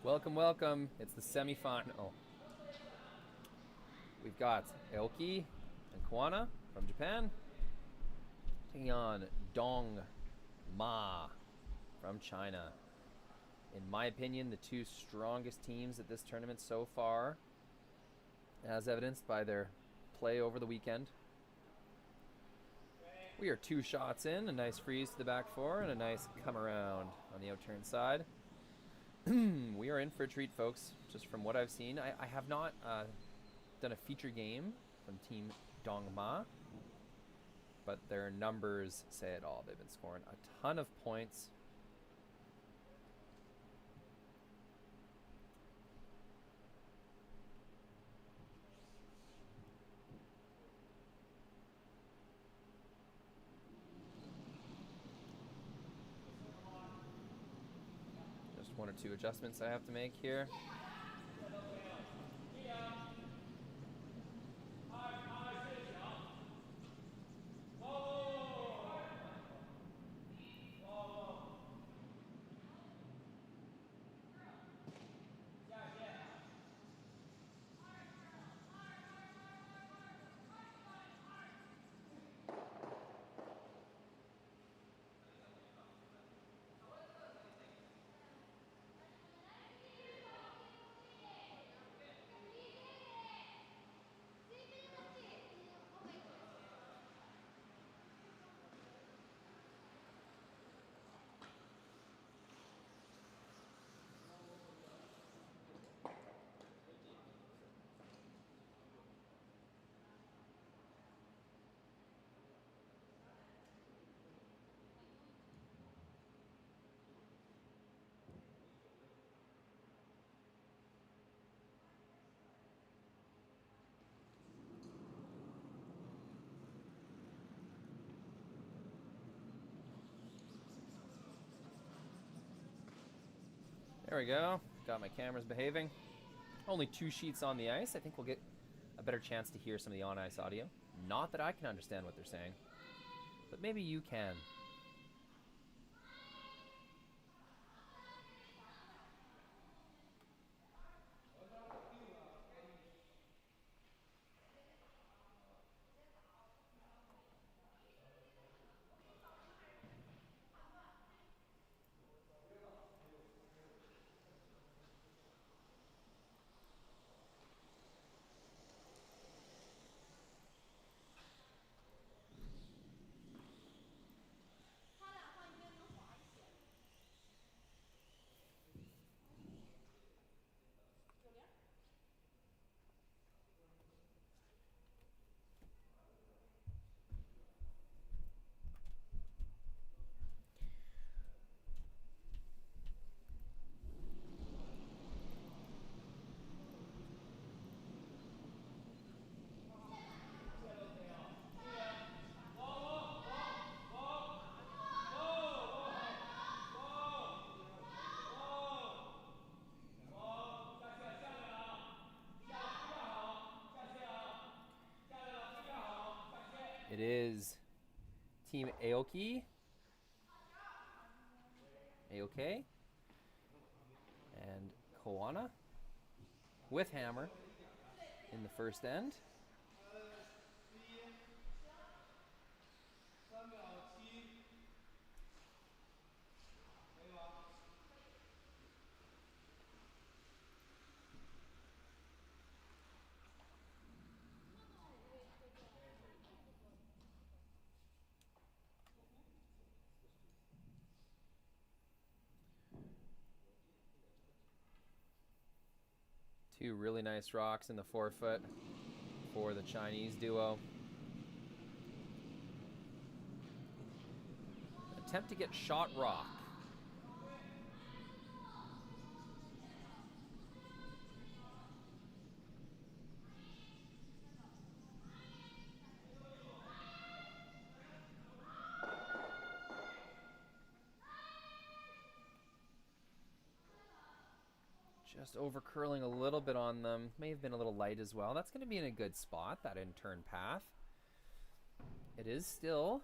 Welcome, welcome. It's the semifinal. We've got Aoki and Koana from Japan taking on Dong Ma from China. In my opinion, the two strongest teams at this tournament so far, as evidenced by their play over the weekend. We are 2 shots in, a nice freeze to the back 4, and a nice come around on the outturn side. We are in for a treat, folks. Just from what I've seen, I have not done a feature game from Team Dongma, but their numbers say it all. They've been scoring a ton of points. Just 1 or 2 adjustments I have to make here. There we go. Got my cameras behaving. Only 2 sheets on the ice. I think we'll get a better chance to hear some of the on-ice audio. Not that I can understand what they're saying, but maybe you can. It is Team Aoki, and Koana with hammer in the first end. Two really nice rocks in the 4-foot for the Chinese duo. Attempt to get shot rock. Just over curling a little bit on them. May have been a little light as well. That's going to be in a good spot, that in-turn path. It is still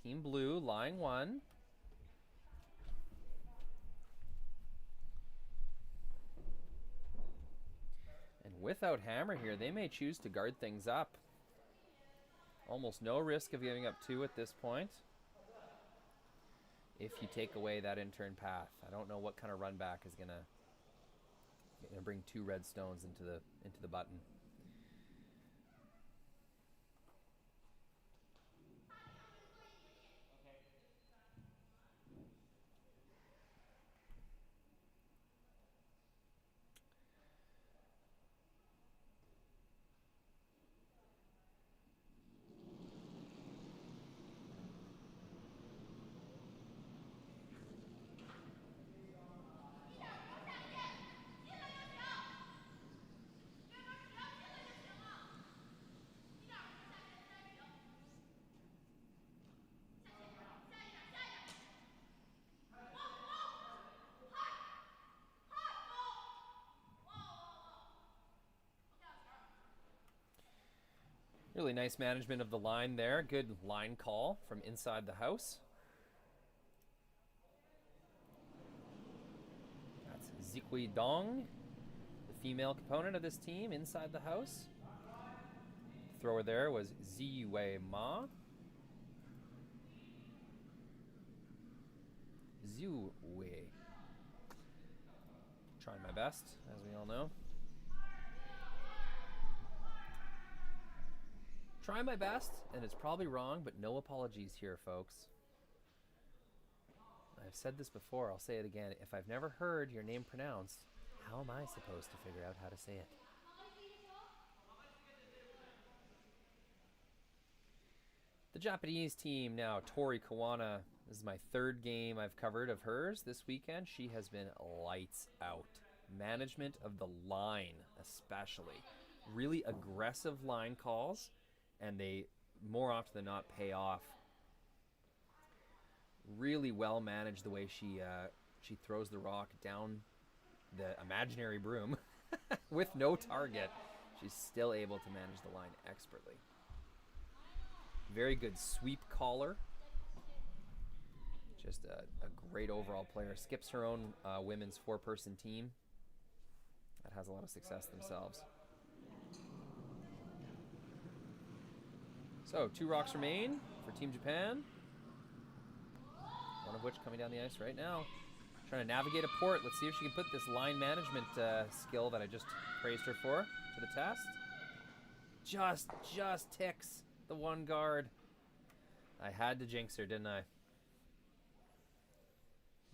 Team Blue, line 1. without hammer here, they may choose to guard things up. Almost no risk of giving up 2 at this point. If you take away that in-turn path. I don't know what kind of run back is gonna bring 2 red stones into the button. Really nice management of the line there. Good line call from inside the house. That's Ziqi Dong, the female component of this team inside the house. The thrower there was Ziwei Ma. Ziwei. Trying my best, as we all know. Try my best, and it's probably wrong, but no apologies here, folks. I've said this before, I'll say it again. If I've never heard your name pronounced, how am I supposed to figure out how to say it? The Japanese team now, Tori Koana. This is my 3rd game I've covered of hers this weekend. She has been lights out. Management of the line, especially. Really aggressive line calls. And they, more often than not, pay off. Really well managed the way she throws the rock down the imaginary broom with no target. She's still able to manage the line expertly. Very good sweep caller. Just a great overall player. Skips her own women's 4-person team that has a lot of success themselves. So, 2 rocks remain for Team Japan. One of which coming down the ice right now. Trying to navigate a port. Let's see if she can put this line management skill that I just praised her for to the test. Just ticks the one guard. I had to jinx her, didn't I?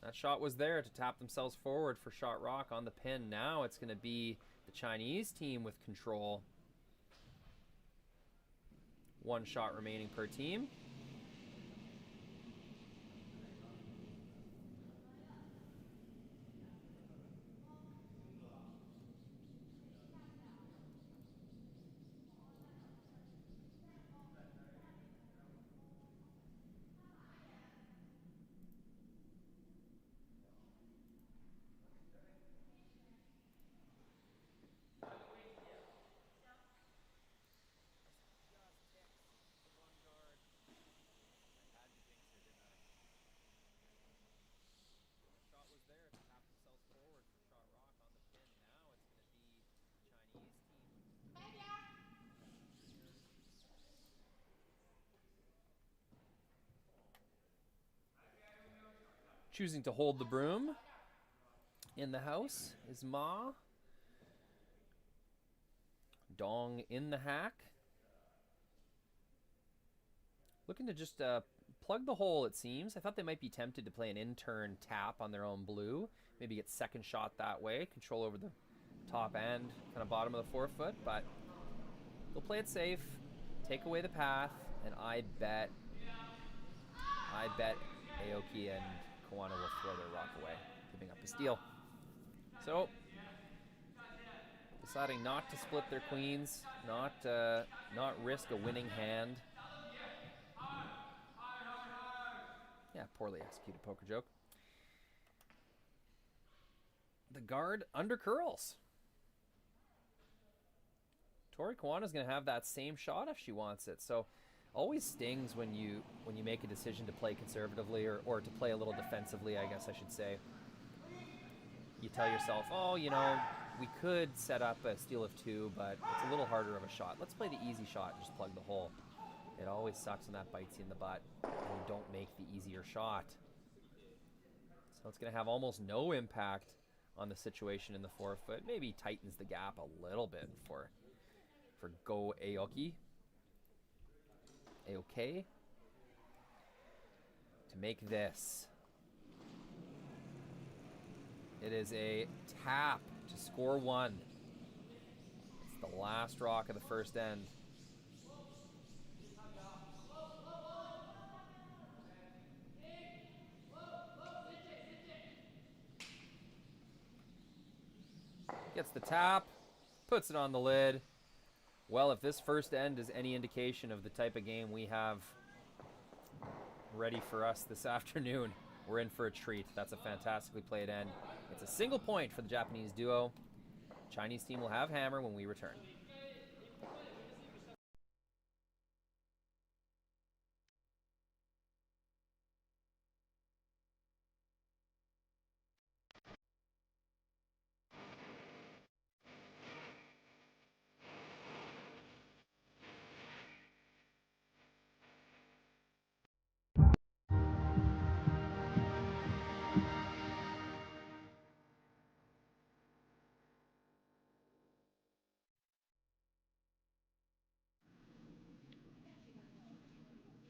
That shot was there to tap themselves forward for shot rock on the pin. Now it's going to be the Chinese team with control. 1 shot remaining per team. Choosing to hold the broom in the house is Ma. Dong in the hack. Looking to just plug the hole, it seems. I thought they might be tempted to play an in-turn tap on their own blue. Maybe get 2nd shot that way. Control over the top and kind of bottom of the 4-foot, but they'll play it safe. Take away the path, and I bet Aoki and Koana will throw their rock away, giving up a steal. So, deciding not to split their queens, not risk a winning hand. Yeah, poorly executed poker joke. The guard under curls. Tori Koana's going to have that same shot if she wants it. So, always stings when you make a decision to play conservatively or to play a little defensively, I guess I should say. You tell yourself, oh, you know, We could set up a steal of 2, but it's a little harder of a shot. Let's play the easy shot and just plug the hole. It always sucks when that bites you in the butt and you don't make the easier shot. So it's going to have almost no impact on the situation in the forefoot. Maybe tightens the gap a little bit for Go Aoki. Aoki. To make this. It is a tap to score 1. It's the last rock of the first end. Gets the tap, puts it on the lid. Well, if this first end is any indication of the type of game we have ready for us this afternoon, we're in for a treat. That's a fantastically played end. It's a single point for the Japanese duo. Chinese team will have hammer when we return.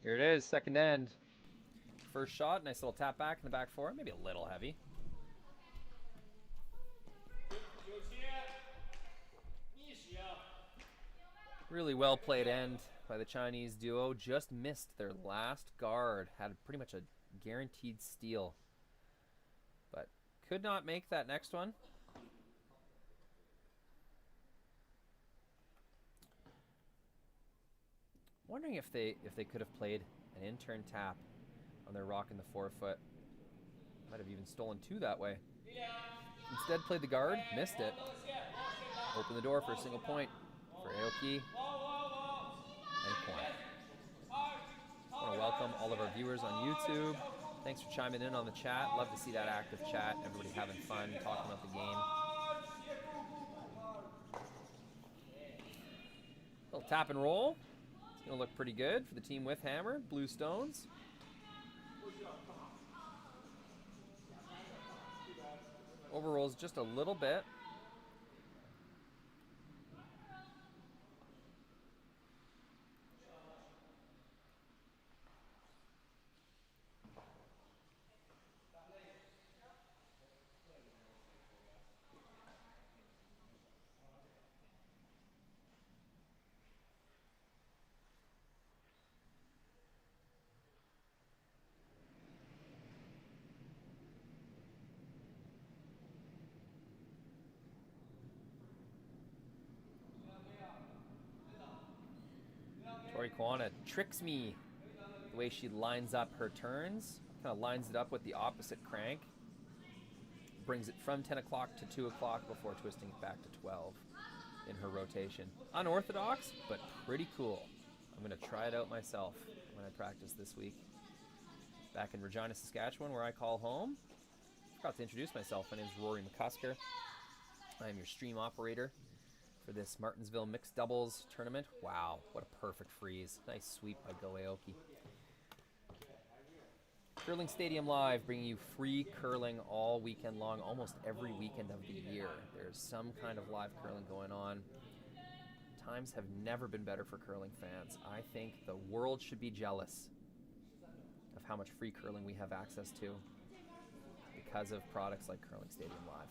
Here it is, second end. First shot, nice little tap back in the back four, maybe a little heavy. Really well played end by the Chinese duo. Just missed their last guard. Had pretty much a guaranteed steal. But could not make that next one. Wondering if they could have played an in-turn tap on their rock in the forefoot. Might have even stolen 2 that way. Instead played the guard, missed it. Opened the door for a single point for Aoki and Koana. I want to welcome all of our viewers on YouTube. Thanks for chiming in on the chat. Love to see that active chat. Everybody having fun, talking about the game. Little tap and roll. It's going to look pretty good for the team with hammer. Blue stones. Overrolls just a little bit. Tori Koana tricks me the way she lines up her turns. Kind of lines it up with the opposite crank. Brings it from 10 o'clock to 2 o'clock before twisting it back to 12 in her rotation. Unorthodox, but pretty cool. I'm going to try it out myself when I practice this week. Back in Regina, Saskatchewan, where I call home. Forgot to introduce myself. My name is Rory McCusker. I am your stream operator for this Martensville mixed doubles tournament. Wow, what a perfect freeze. Nice sweep by Go Aoki. Curling Stadium Live, bringing you free curling all weekend long, almost every weekend of the year. There's some kind of live curling going on. Times have never been better for curling fans. I think the world should be jealous of how much free curling we have access to because of products like Curling Stadium Live.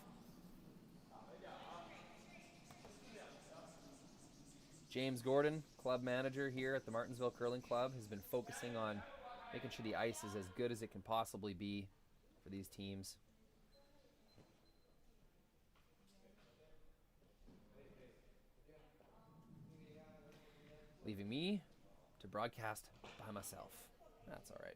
James Gordon, club manager here at the Martensville Curling Club, has been focusing on making sure the ice is as good as it can possibly be for these teams. Leaving me to broadcast by myself. That's all right.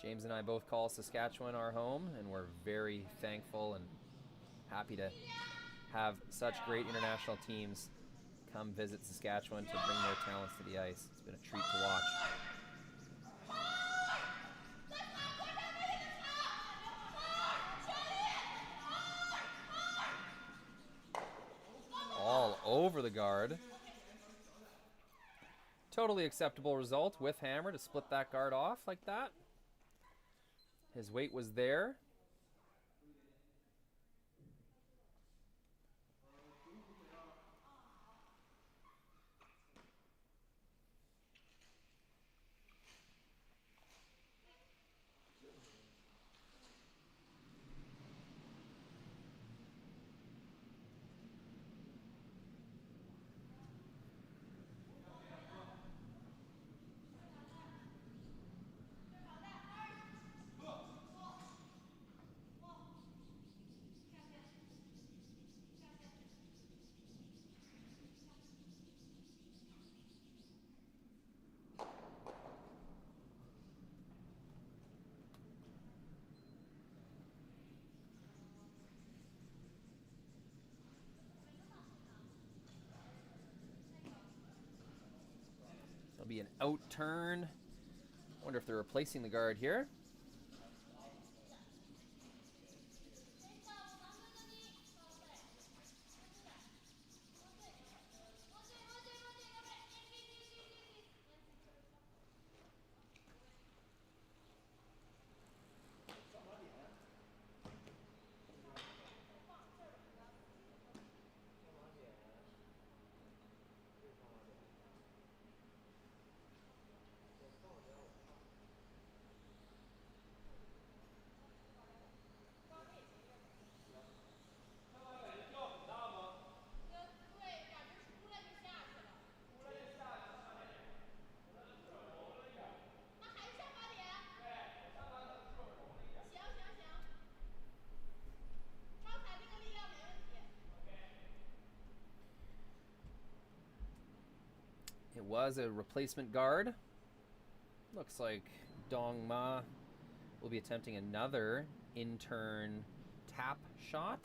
James and I both call Saskatchewan our home, and we're very thankful and happy to have such great international teams come visit Saskatchewan to bring their talents to the ice. It's been a treat to watch. All over the guard. Totally acceptable result with hammer to split that guard off like that. His weight was there. Be an out turn. Wonder if they're replacing the guard here. It was a replacement guard. Looks like Dong Ma will be attempting another in-turn tap shot.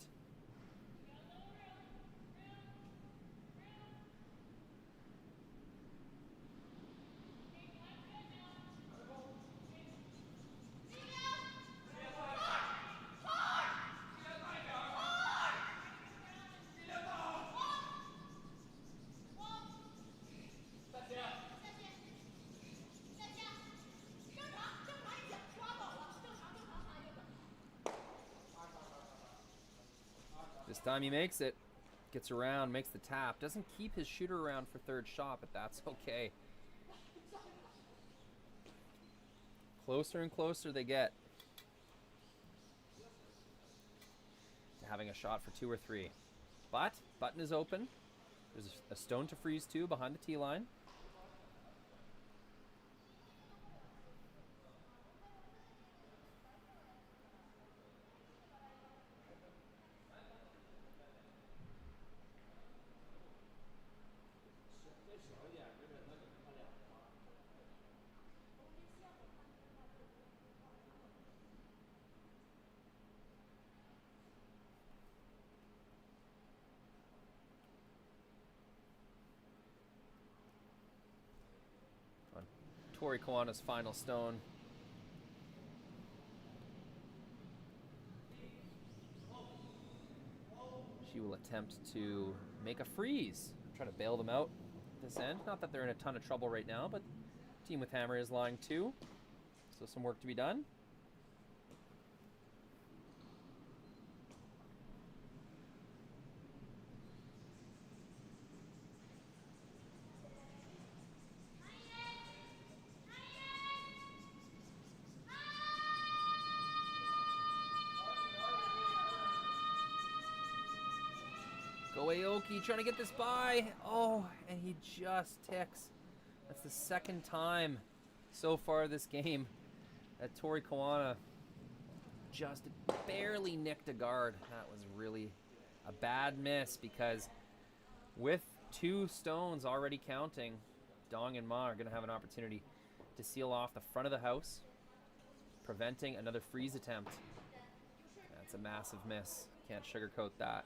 This time he makes it. Gets around, makes the tap. Doesn't keep his shooter around for third shot, but that's okay. Closer and closer they get to having a shot for 2 or 3. But button is open. There's a stone to freeze to behind the tee line. Tori Koana's final stone. She will attempt to make a freeze. Try to bail them out this end. Not that they're in a ton of trouble right now, but team with hammer is lying 2. So some work to be done. Aoki trying to get this by. Oh, and he just ticks. That's the second time so far this game that Tori Koana just barely nicked a guard. That was really a bad miss because with 2 stones already counting, Dong and Ma are going to have an opportunity to seal off the front of the house, preventing another freeze attempt. That's a massive miss. Can't sugarcoat that.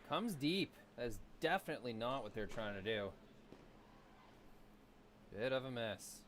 Comes deep. That is definitely not what they're trying to do. Bit of a mess.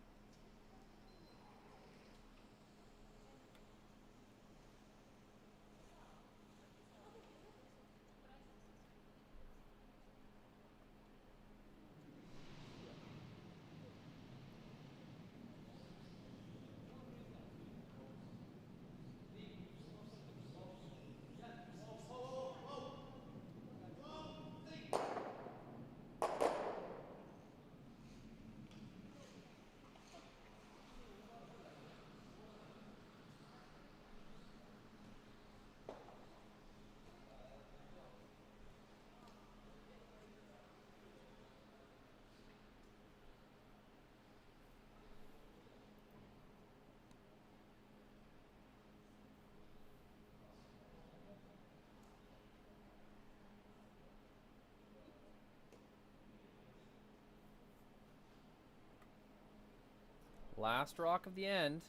Last rock of the end.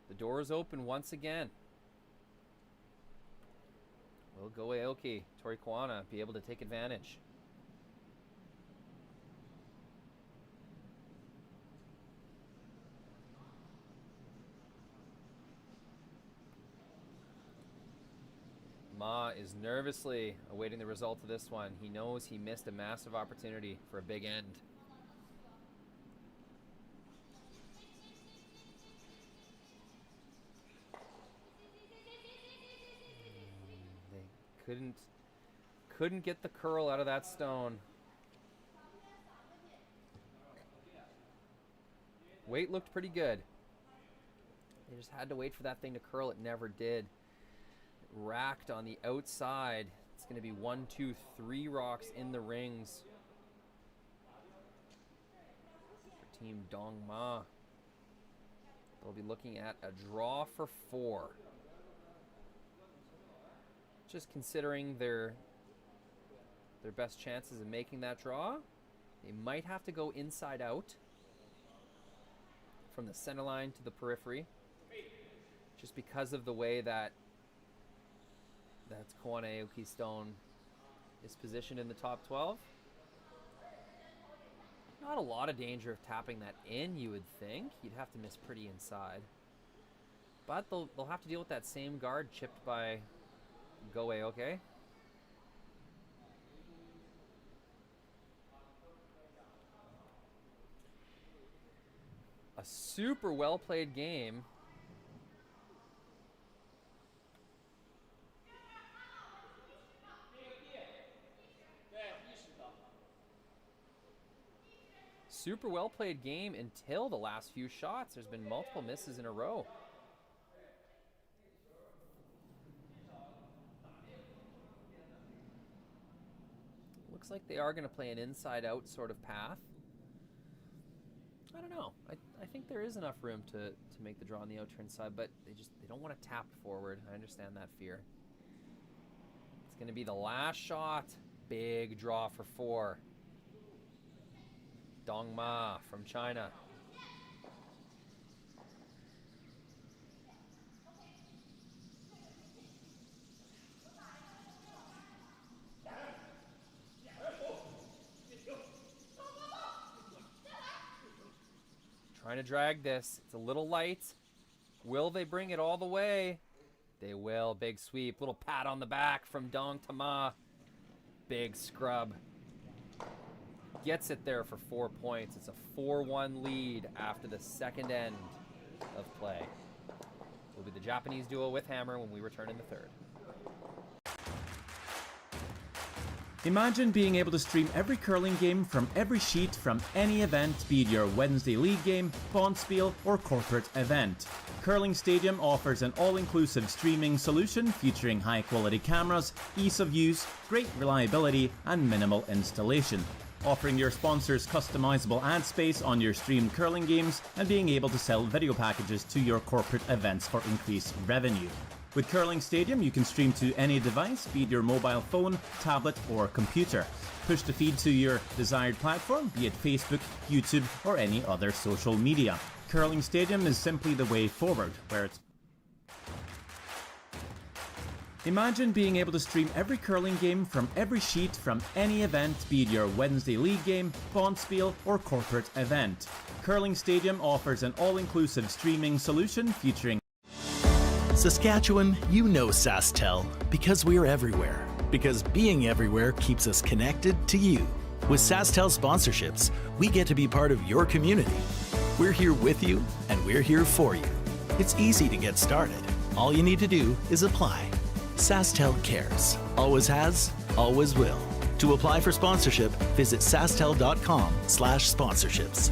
The door is open once again. Will go Aoki, Tori Koana be able to take advantage? Ma is nervously awaiting the result of this one. He knows he missed a massive opportunity for a big end. Couldn't get the curl out of that stone. Weight looked pretty good. They just had to wait for that thing to curl. It never did. It racked on the outside. It's going to be 1, 2, 3 rocks in the rings for Team Dongma. They'll be looking at a draw for 4. Just considering their best chances of making that draw, they might have to go inside out from the center line to the periphery, just because of the way that Koana Aoki stone is positioned in the top 12. Not a lot of danger of tapping that in, you would think. You'd have to miss pretty inside. But they'll have to deal with that same guard chipped by Go Aoki. A super well played game. Super well played game until the last few shots. There's been multiple misses in a row. Looks like they are going to play an inside-out sort of path. I don't know. I think there is enough room to make the draw on the out-turn side, but they don't want to tap forward. I understand that fear. It's going to be the last shot. Big draw for 4. Dongma from China. Trying to drag this. It's a little light. Will they bring it all the way? They will. Big sweep. Little pat on the back from Dong Tama. Big scrub. Gets it there for 4 points. It's a 4-1 lead after the second end of play. Will be the Japanese duo with Hammer when we return in the third. Imagine being able to stream every curling game from every sheet from any event, be it your Wednesday league game, bonspiel, or corporate event. Curling Stadium offers an all-inclusive streaming solution featuring high-quality cameras, ease of use, great reliability, and minimal installation. Offering your sponsors customizable ad space on your streamed curling games and being able to sell video packages to your corporate events for increased revenue. With Curling Stadium, you can stream to any device, be it your mobile phone, tablet, or computer. Push the feed to your desired platform, be it Facebook, YouTube, or any other social media. Curling Stadium is simply the way forward, where it's Imagine being able to stream every curling game from every sheet from any event, be it your Wednesday league game, bonspiel, or corporate event. Curling Stadium offers an all-inclusive streaming solution featuring Saskatchewan, you know SaskTel because we're everywhere. Because being everywhere keeps us connected to you. With SaskTel sponsorships, we get to be part of your community. We're here with you, and we're here for you. It's easy to get started. All you need to do is apply. SaskTel cares. Always has, always will. To apply for sponsorship, visit sastel.com/sponsorships.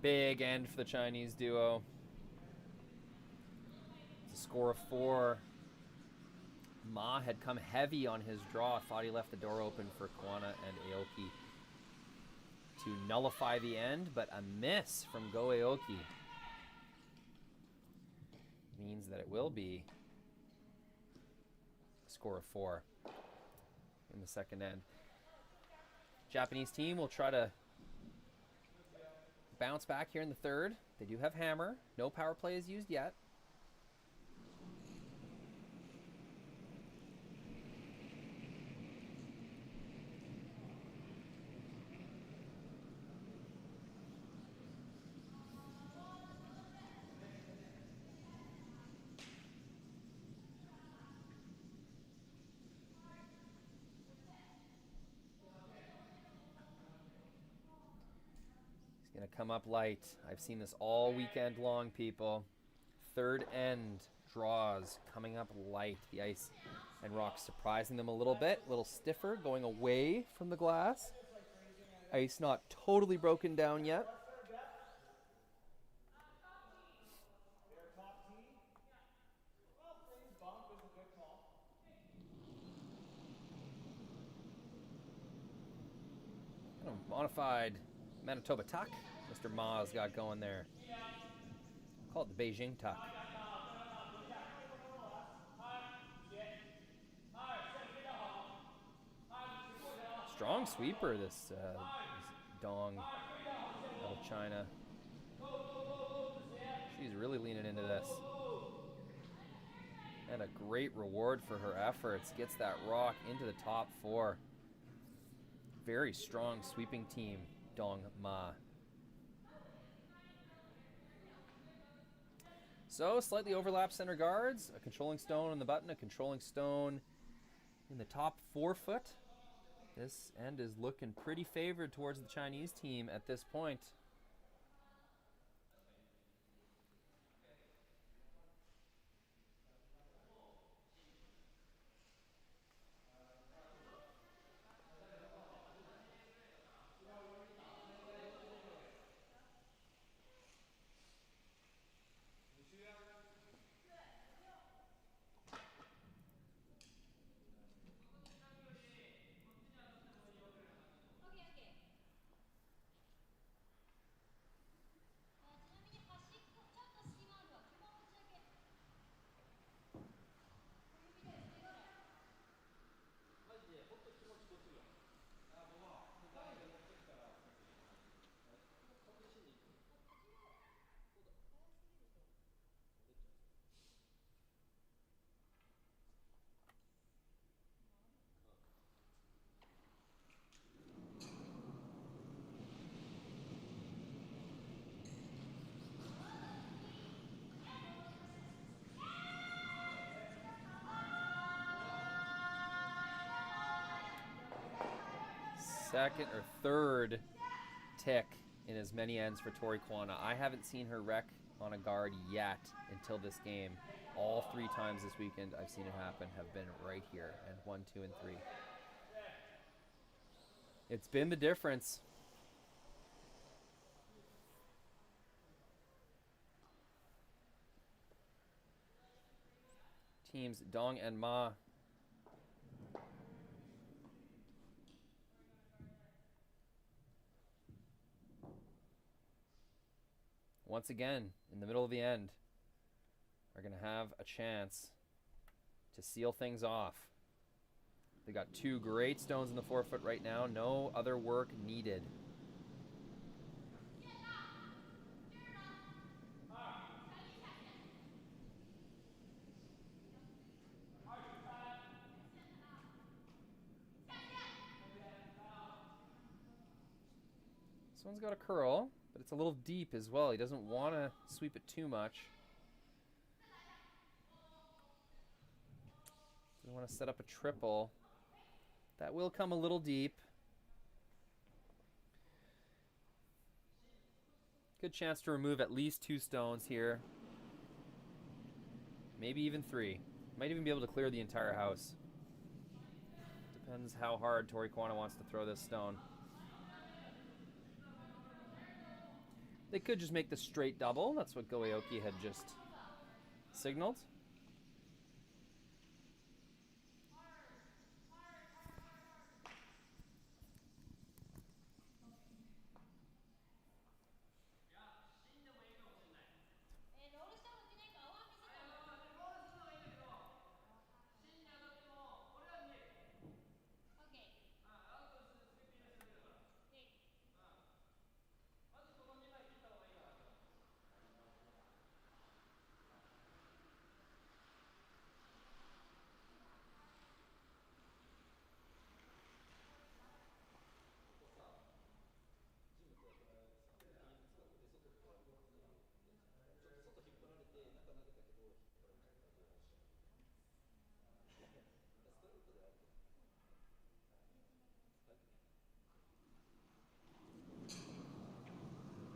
Big end for the Chinese duo. It's a score of 4. Ma had come heavy on his draw. Thought he left the door open for Koana and Aoki to nullify the end, but a miss from Go Aoki means that it will be a score of 4 in the second end. Japanese team will try to bounce back here in the third. They do have hammer. No power play is used yet. Gonna come up light. I've seen this all weekend long, people. Third end draws coming up light. The ice and rock surprising them a little bit. A little stiffer, going away from the glass. Ice not totally broken down yet. Modified Manitoba tuck. Mr. Ma's got going there. Call it the Beijing tuck. Strong sweeper, this Dong out of China. She's really leaning into this. And a great reward for her efforts. Gets that rock into the top 4. Very strong sweeping team, Dong Ma. So slightly overlap center guards, a controlling stone on the button, a controlling stone in the top 4 foot. This end is looking pretty favored towards the Chinese team at this point. Second or third tick in as many ends for Tori Koana. I haven't seen her wreck on a guard yet until this game. All 3 times this weekend I've seen it happen have been right here, and 1, 2, and 3. It's been the difference. Teams Dong and Ma once again, in the middle of the end, are going to have a chance to seal things off. They got 2 great stones in the 4 foot right now. No other work needed. one's got a curl, but it's a little deep as well. He doesn't want to sweep it too much. Doesn't want to set up a triple. That will come a little deep. Good chance to remove at least 2 stones here. Maybe even 3. Might even be able to clear the entire house. Depends how hard Tori Koana wants to throw this stone. They could just make the straight double. That's what Aoki had just signaled.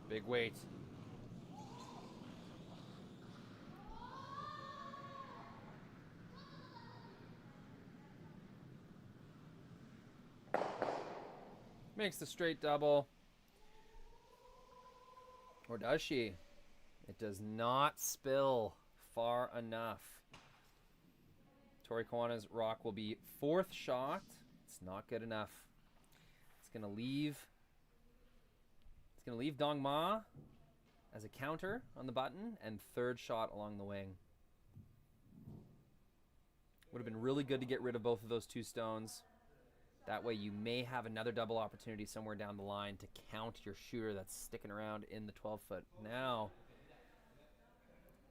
Big weight. Makes the straight double. Or does she? It does not spill far enough. Tori Koana's rock will be 4th shot. It's not good enough. It's gonna leave Dong Ma as a counter on the button and 3rd shot along the wing. Would have been really good to get rid of both of those 2 stones. That way you may have another double opportunity somewhere down the line to count your shooter that's sticking around in the 12-foot. Now,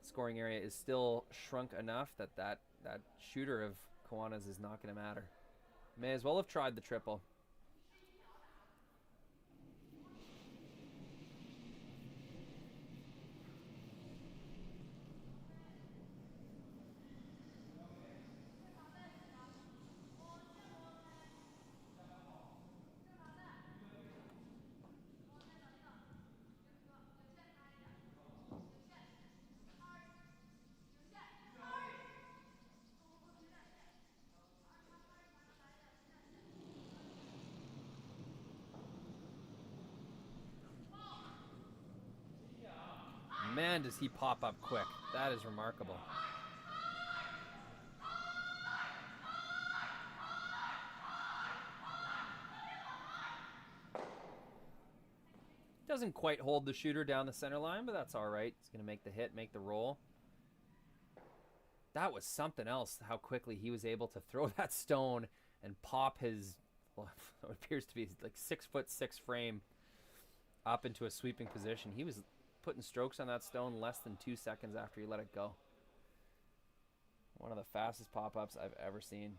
scoring area is still shrunk enough that that shooter of Koana's is not going to matter. May as well have tried the triple. Man, does he pop up quick. That is remarkable. Doesn't quite hold the shooter down the center line, but that's all right. He's going to make the hit, make the roll. That was something else, how quickly he was able to throw that stone and pop his, well, what appears to be like 6'6" frame up into a sweeping position. He was putting strokes on that stone less than 2 seconds after he let it go. One of the fastest pop-ups I've ever seen.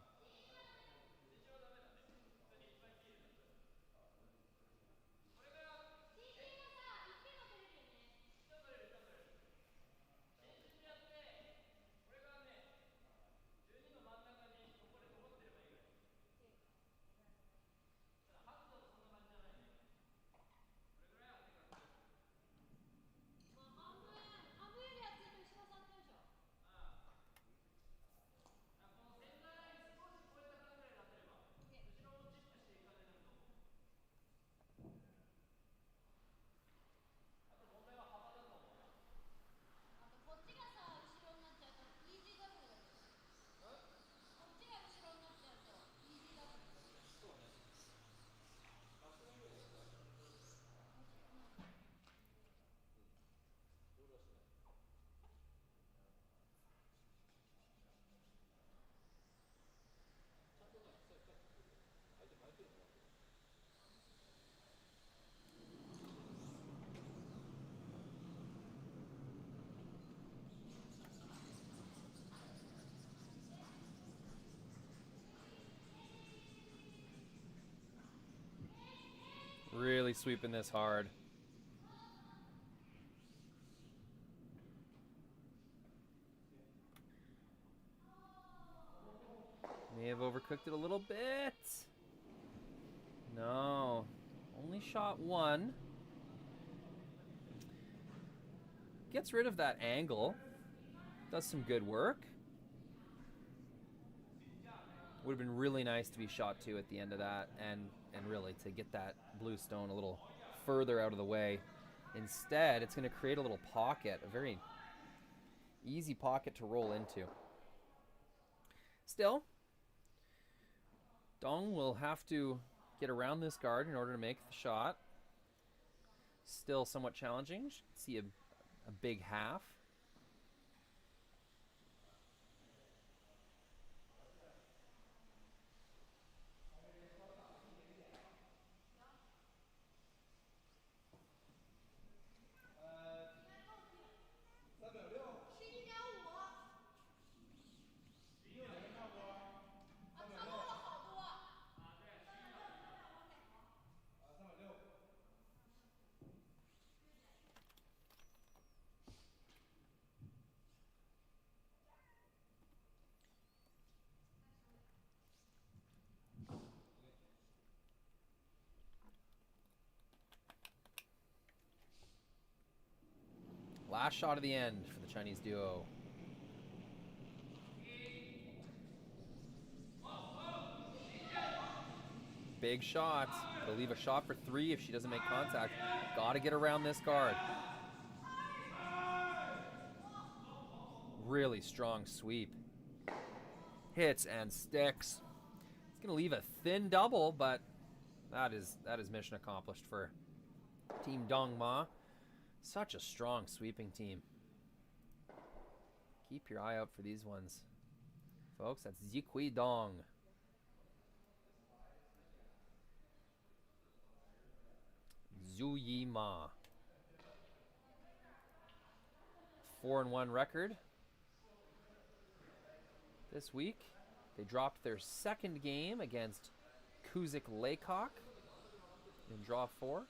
really sweeping this hard. May have overcooked it a little bit. No. Only shot one. Gets rid of that angle. Does some good work. Would have been really nice to be shot two at the end of that, and really to get that blue stone a little further out of the way. Instead, it's going to create a little pocket, a very easy pocket to roll into. Still, Dong will have to get around this guard in order to make the shot. Still somewhat challenging. You can see a big half. Last shot of the end for the Chinese duo. Big shot. They'll leave a shot for three if she doesn't make contact. Gotta get around this guard. Really strong sweep. Hits and sticks. It's gonna leave a thin double, but that is mission accomplished for Team Dongma. Such a strong sweeping team. Keep your eye out for these ones. Folks, that's Ziqi Dong. Zhu Ma. 4-1 record. This week, they dropped their second game against Kuzik Laycock in draw 4.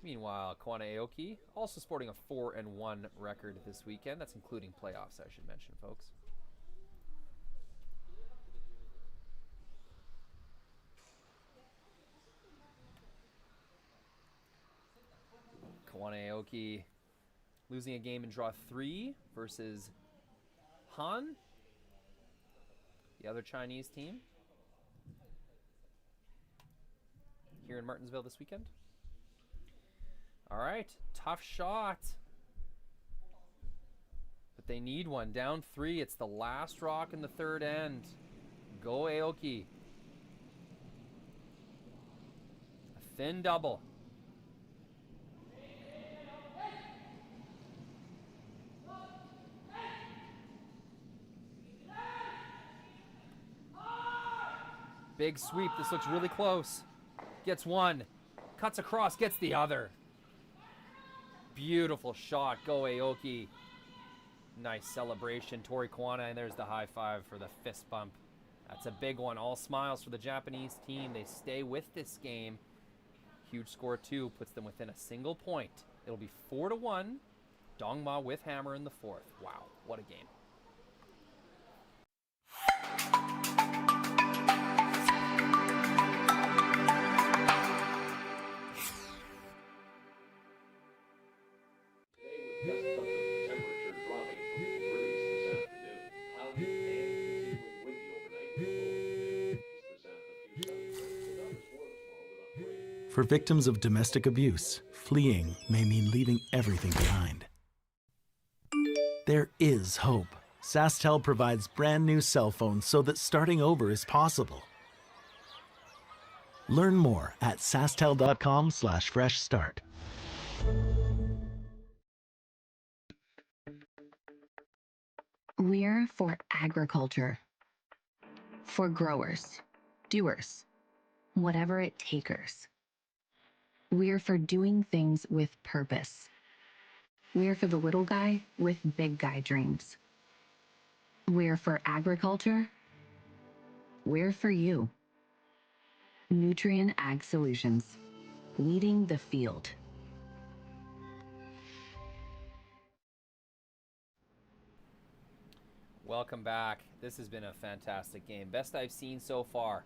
Meanwhile, Koana Aoki also sporting a 4-1 record this weekend. That's including playoffs, I should mention, folks. Koana Aoki losing a game in draw 3 versus Han, the other Chinese team, here in Martensville this weekend. All right, tough shot. But they need one. Down 3, it's the last rock in the third end. Go Aoki. A thin double. Big sweep, this looks really close. Gets one, cuts across, gets the other. Beautiful shot, go Aoki. Nice celebration, Tori Koana, and there's the high five for the fist bump. That's a big one, all smiles for the Japanese team. They stay with this game. Huge score 2 puts them within a single point. It'll be 4-1, Dongma with hammer in the 4th. Wow, what a game. For victims of domestic abuse, fleeing may mean leaving everything behind. There is hope. SaskTel provides brand new cell phones so that starting over is possible. Learn more at sasktel.com/fresh start. We're for agriculture. For growers, doers, whatever it takers. We're for doing things with purpose. We're for the little guy with big guy dreams. We're for agriculture. We're for you. Nutrient Ag Solutions, leading the field. Welcome back. This has been a fantastic game. Best I've seen so far.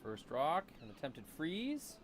First rock, an attempted freeze.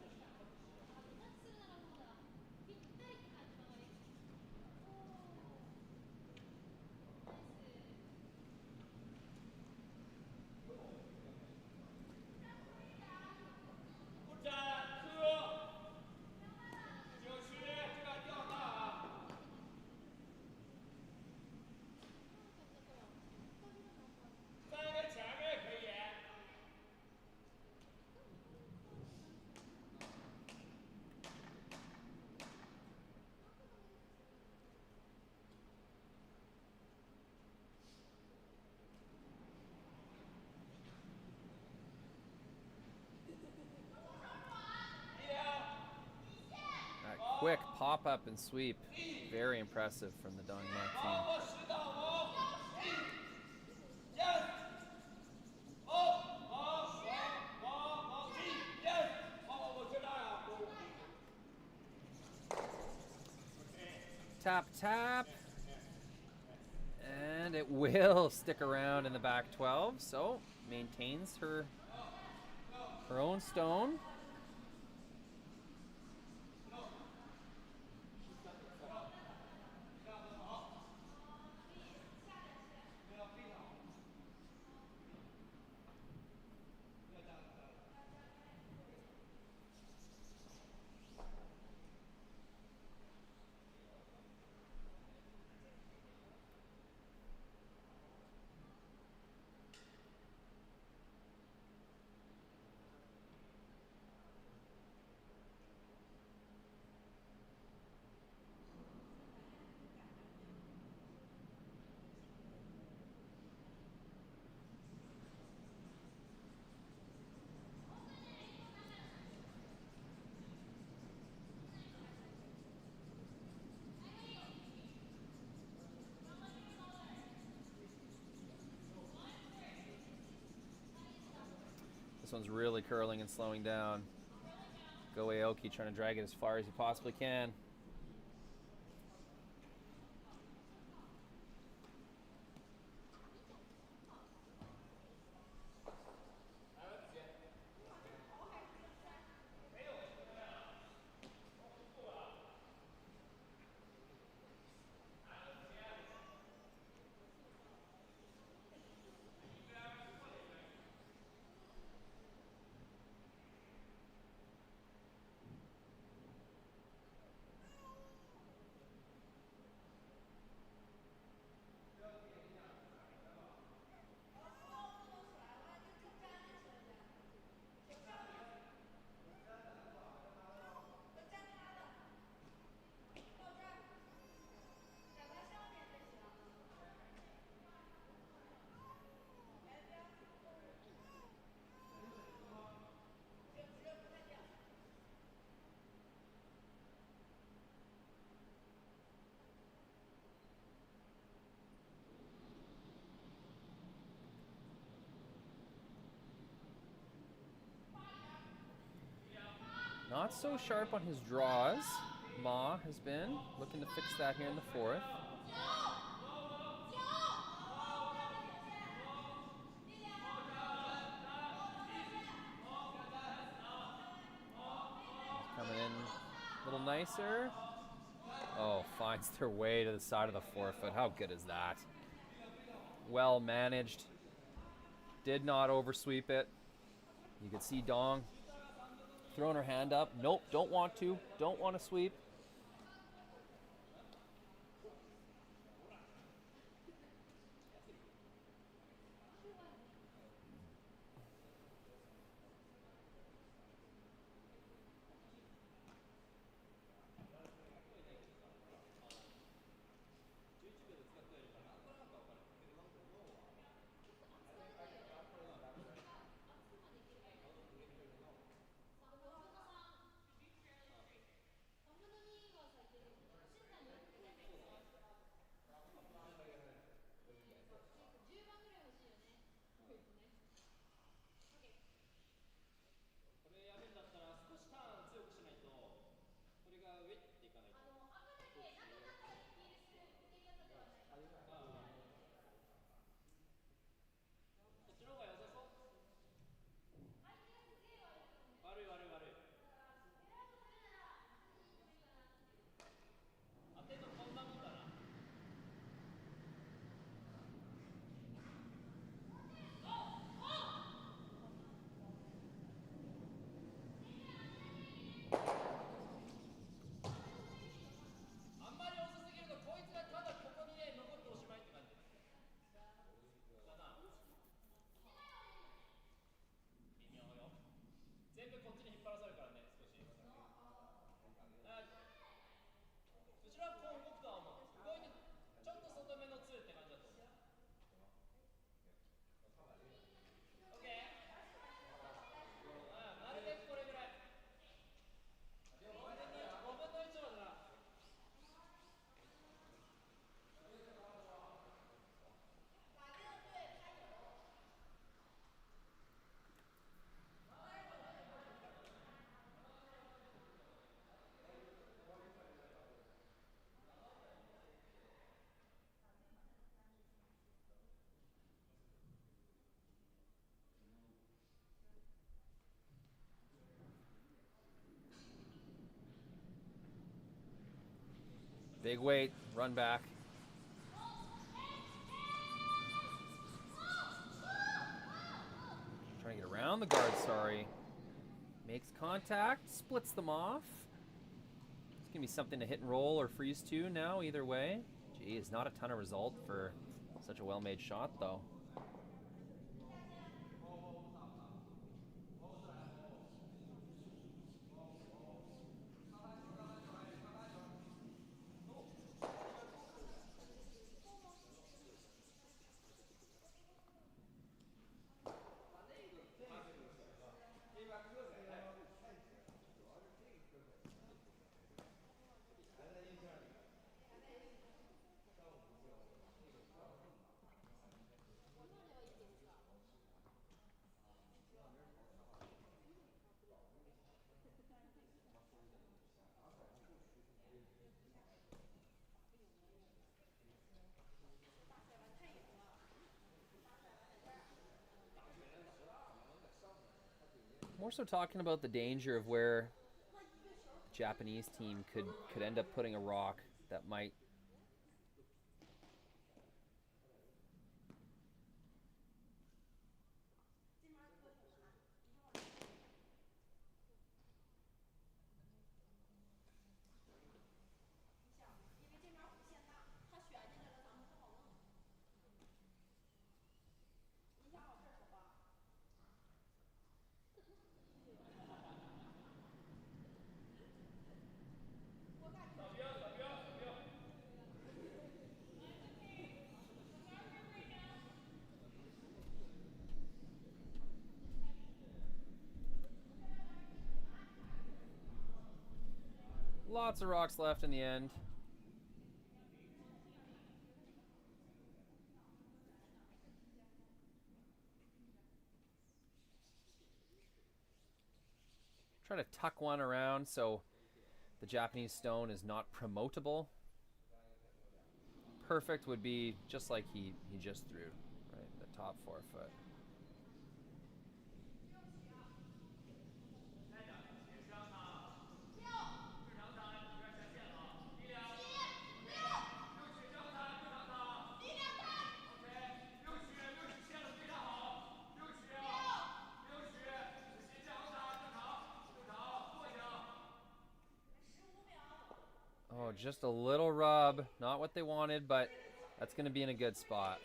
Quick pop up and sweep. Very impressive from the Dongma team. Tap, tap. And it will stick around in the back 12, so maintains her own stone. This one's really curling and slowing down. Go Aoki, trying to drag it as far as he possibly can. Not so sharp on his draws. Ma has been looking to fix that here in the fourth. Coming in a little nicer. Oh, finds their way to the side of the 4-foot. How good is that? Well managed. Did not oversweep it. You can see Dong throwing her hand up. Nope, don't want to. Don't want to sweep. Big weight, run back. Trying to get around the guard, sorry. Makes contact, splits them off. It's going to be something to hit and roll or freeze to now, either way. Geez, not a ton of result for such a well-made shot, though. More so talking about the danger of where the Japanese team could end up putting a rock that might lots of rocks left in the end. Try to tuck one around so the Japanese stone is not promotable. Perfect would be just like he just threw, right? The top 4 foot. Oh, just a little rub. Not what they wanted, but that's going to be in a good spot.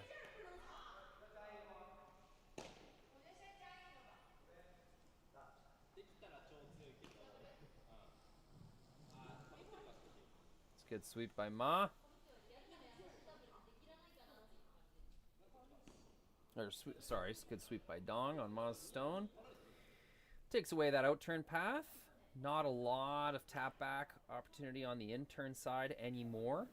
It's a good sweep by Ma. Sorry, it's a good sweep by Dong on Ma's stone. Takes away that out-turn path. Not a lot of tap back opportunity on the in-turn side anymore.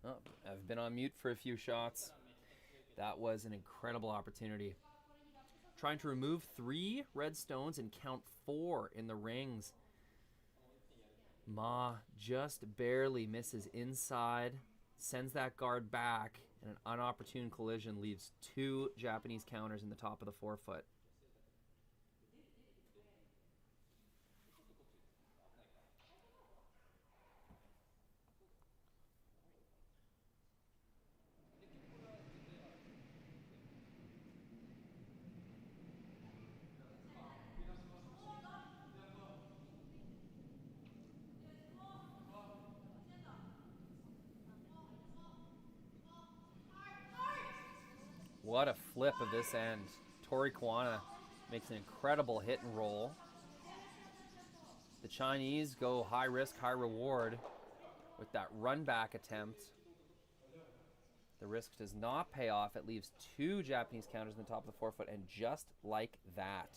Oh, I've been on mute for a few shots. That was an incredible opportunity. Trying to remove 3 red stones and count 4 in the rings. Ma just barely misses inside, sends that guard back, and an unopportune collision leaves 2 Japanese counters in the top of the forefoot. What a flip of this end. Tori Koana makes an incredible hit and roll. The Chinese go high risk, high reward with that run back attempt. The risk does not pay off. It leaves 2 Japanese counters in the top of the forefoot, and just like that.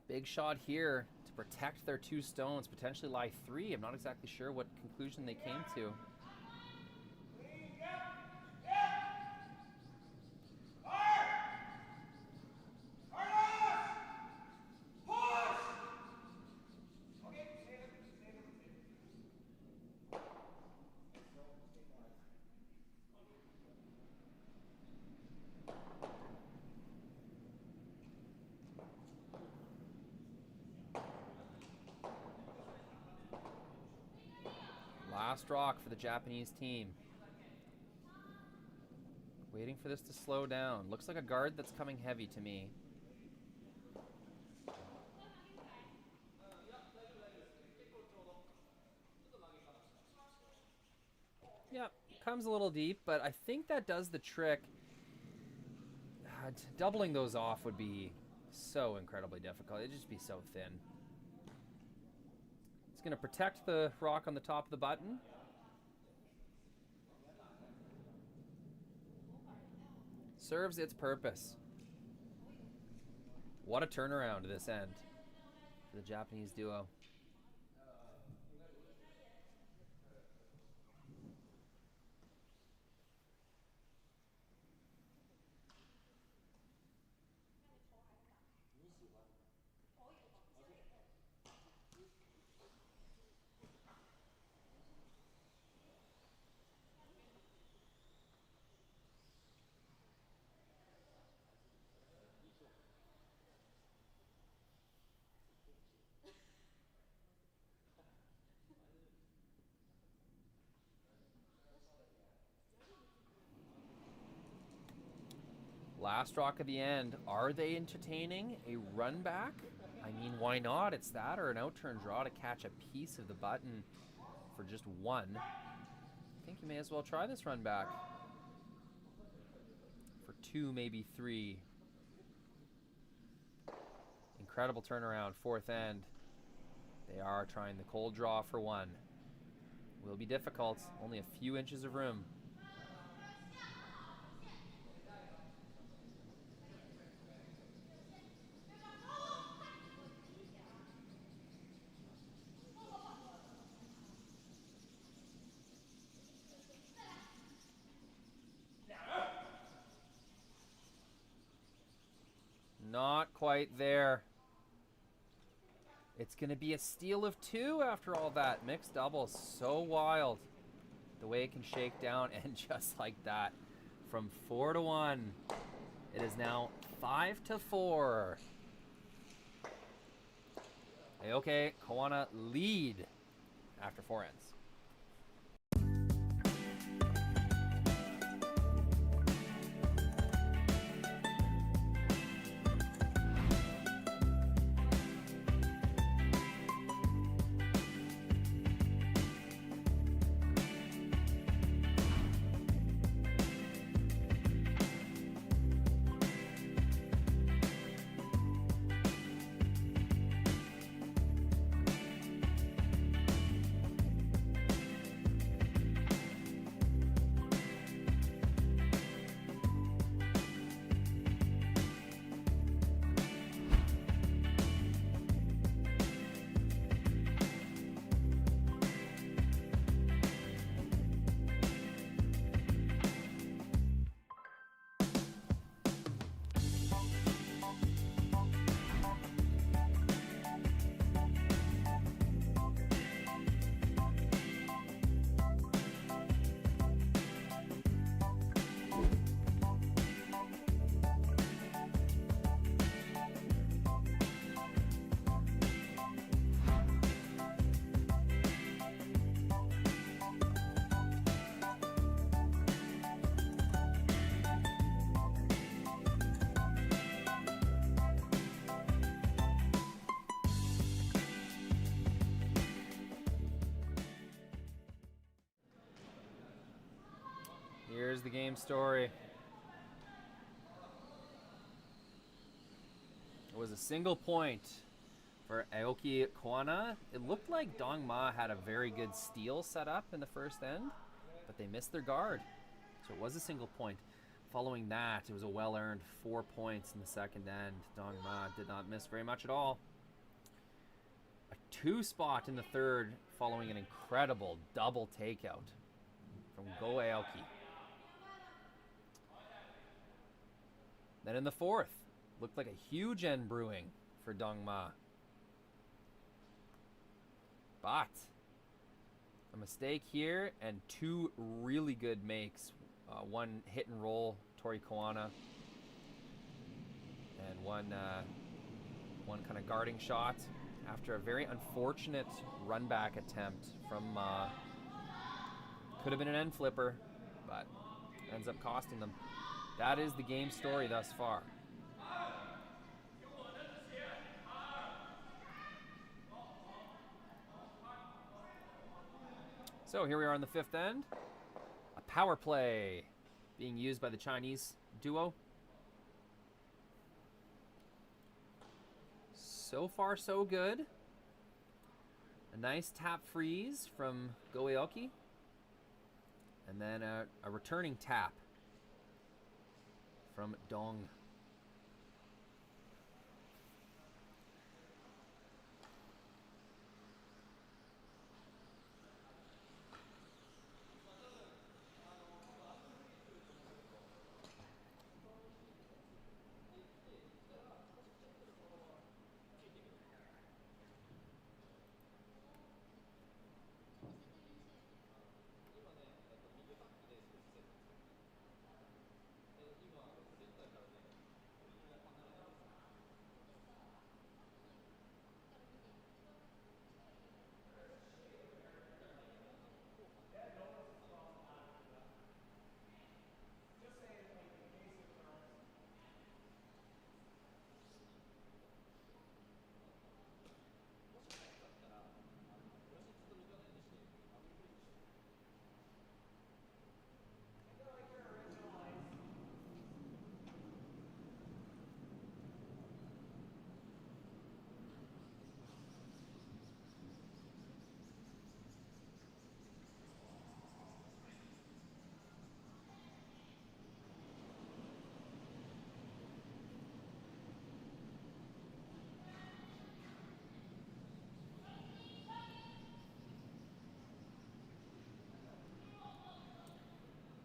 Big shot here to protect their 2 stones, potentially lie 3. I'm not exactly sure what conclusion they came to. Last rock for the Japanese team. Waiting for this to slow down. Looks like a guard that's coming heavy to me. Yep, comes a little deep, but I think that does the trick. Doubling those off would be so incredibly difficult. It'd just be so thin. It's going to protect the rock on the top of the button. Serves its purpose. What a turnaround to this end for the Japanese duo. Last rock at the end. Are they entertaining a run back? I mean, why not? It's that or an outturn draw to catch a piece of the button for just 1. I think you may as well try this run back for 2, maybe 3. Incredible turnaround, 4th end. They are trying the cold draw for 1. Will be difficult. Only a few inches of room. Not quite there. It's going to be a steal of 2 after all that. Mixed doubles, so wild. The way it can shake down, and just like that, from 4-1, it is now 5-4. Aoki, Koana lead after 4 ends. Here's the game story. It was a single point for Aoki Koana. It looked like Dongma had a very good steal set up in the first end, but they missed their guard. So it was a single point. Following that, it was a well-earned 4 points in the second end. Dongma did not miss very much at all. A 2 spot in the third following an incredible double takeout from Go Aoki. Then in the fourth, looked like a huge end brewing for Dongma. But a mistake here and 2 really good makes. One hit and roll, Tori Koana, and one kind of guarding shot after a very unfortunate run back attempt from, could have been an end flipper, but ends up costing them. That is the game story thus far. So here we are on the 5th end. A power play being used by the Chinese duo. So far, so good. A nice tap freeze from Go Aoki. And then a returning tap from Dong.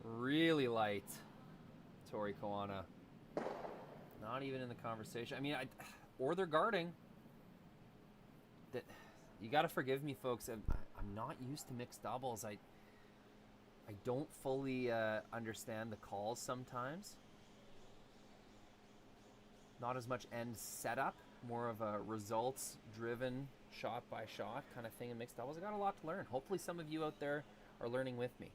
Really light, Tori Koana. Not even in the conversation. I mean, or they're guarding. that you got to forgive me, folks. I'm not used to mixed doubles. I don't fully understand the calls sometimes. Not as much end setup, more of a results-driven, shot-by-shot kind of thing in mixed doubles. I got a lot to learn. Hopefully some of you out there are learning with me.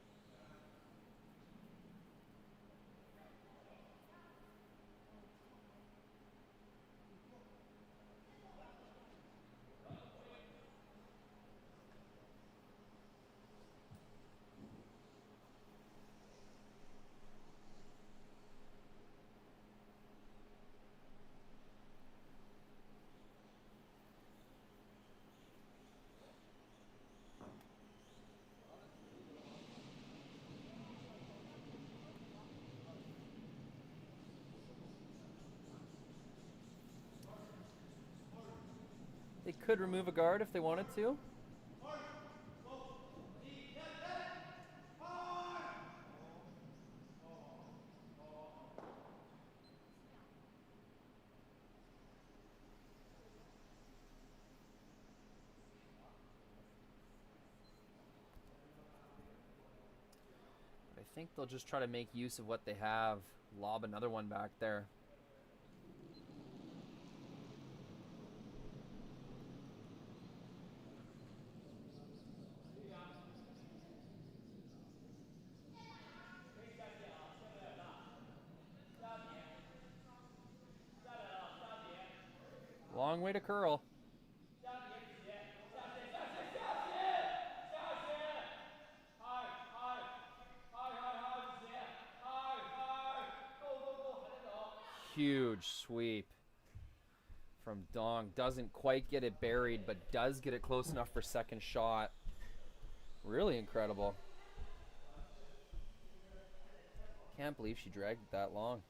They could remove a guard if they wanted to. I think they'll just try to make use of what they have. Lob another one back there. Long way to curl. Huge sweep from Dong. Doesn't quite get it buried, but does get it close enough for second shot. Really incredible. Can't believe she dragged it that long.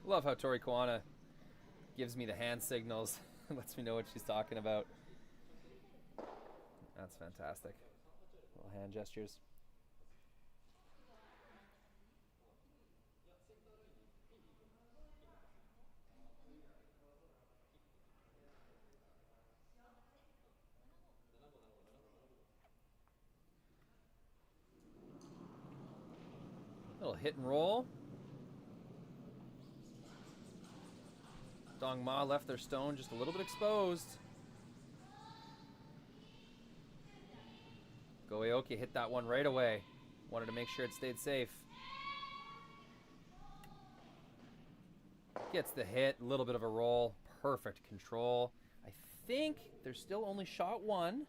Love how Tori Koana gives me the hand signals, lets me know what she's talking about. That's fantastic. Little hand gestures. Little hit and roll. Dong Ma left their stone just a little bit exposed. Go Aoki hit that one right away. Wanted to make sure it stayed safe. Gets the hit, a little bit of a roll. Perfect control. I think there's still only shot one.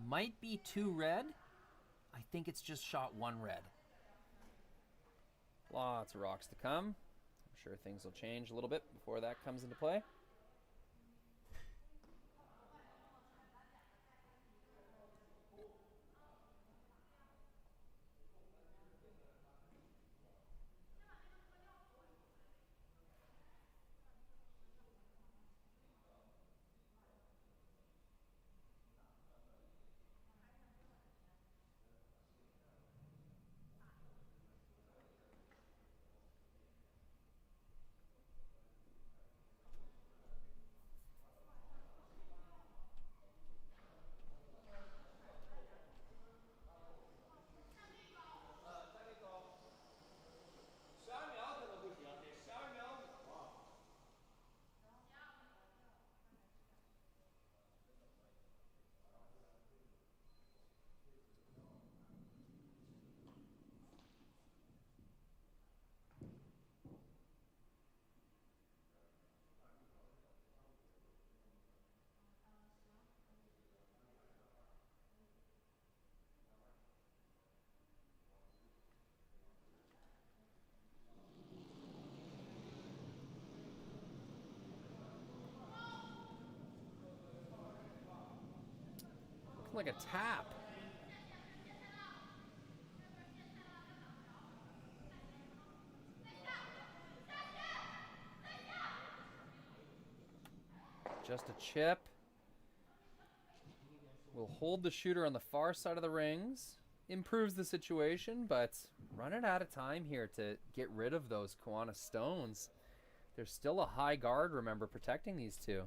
Might be 2 red. I think it's just shot 1 red. Lots of rocks to come. I'm sure things will change a little bit before that comes into play. Like a tap. Just a chip. We'll hold the shooter on the far side of the rings. Improves the situation, but running out of time here to get rid of those Koana stones. There's still a high guard, remember, protecting these two.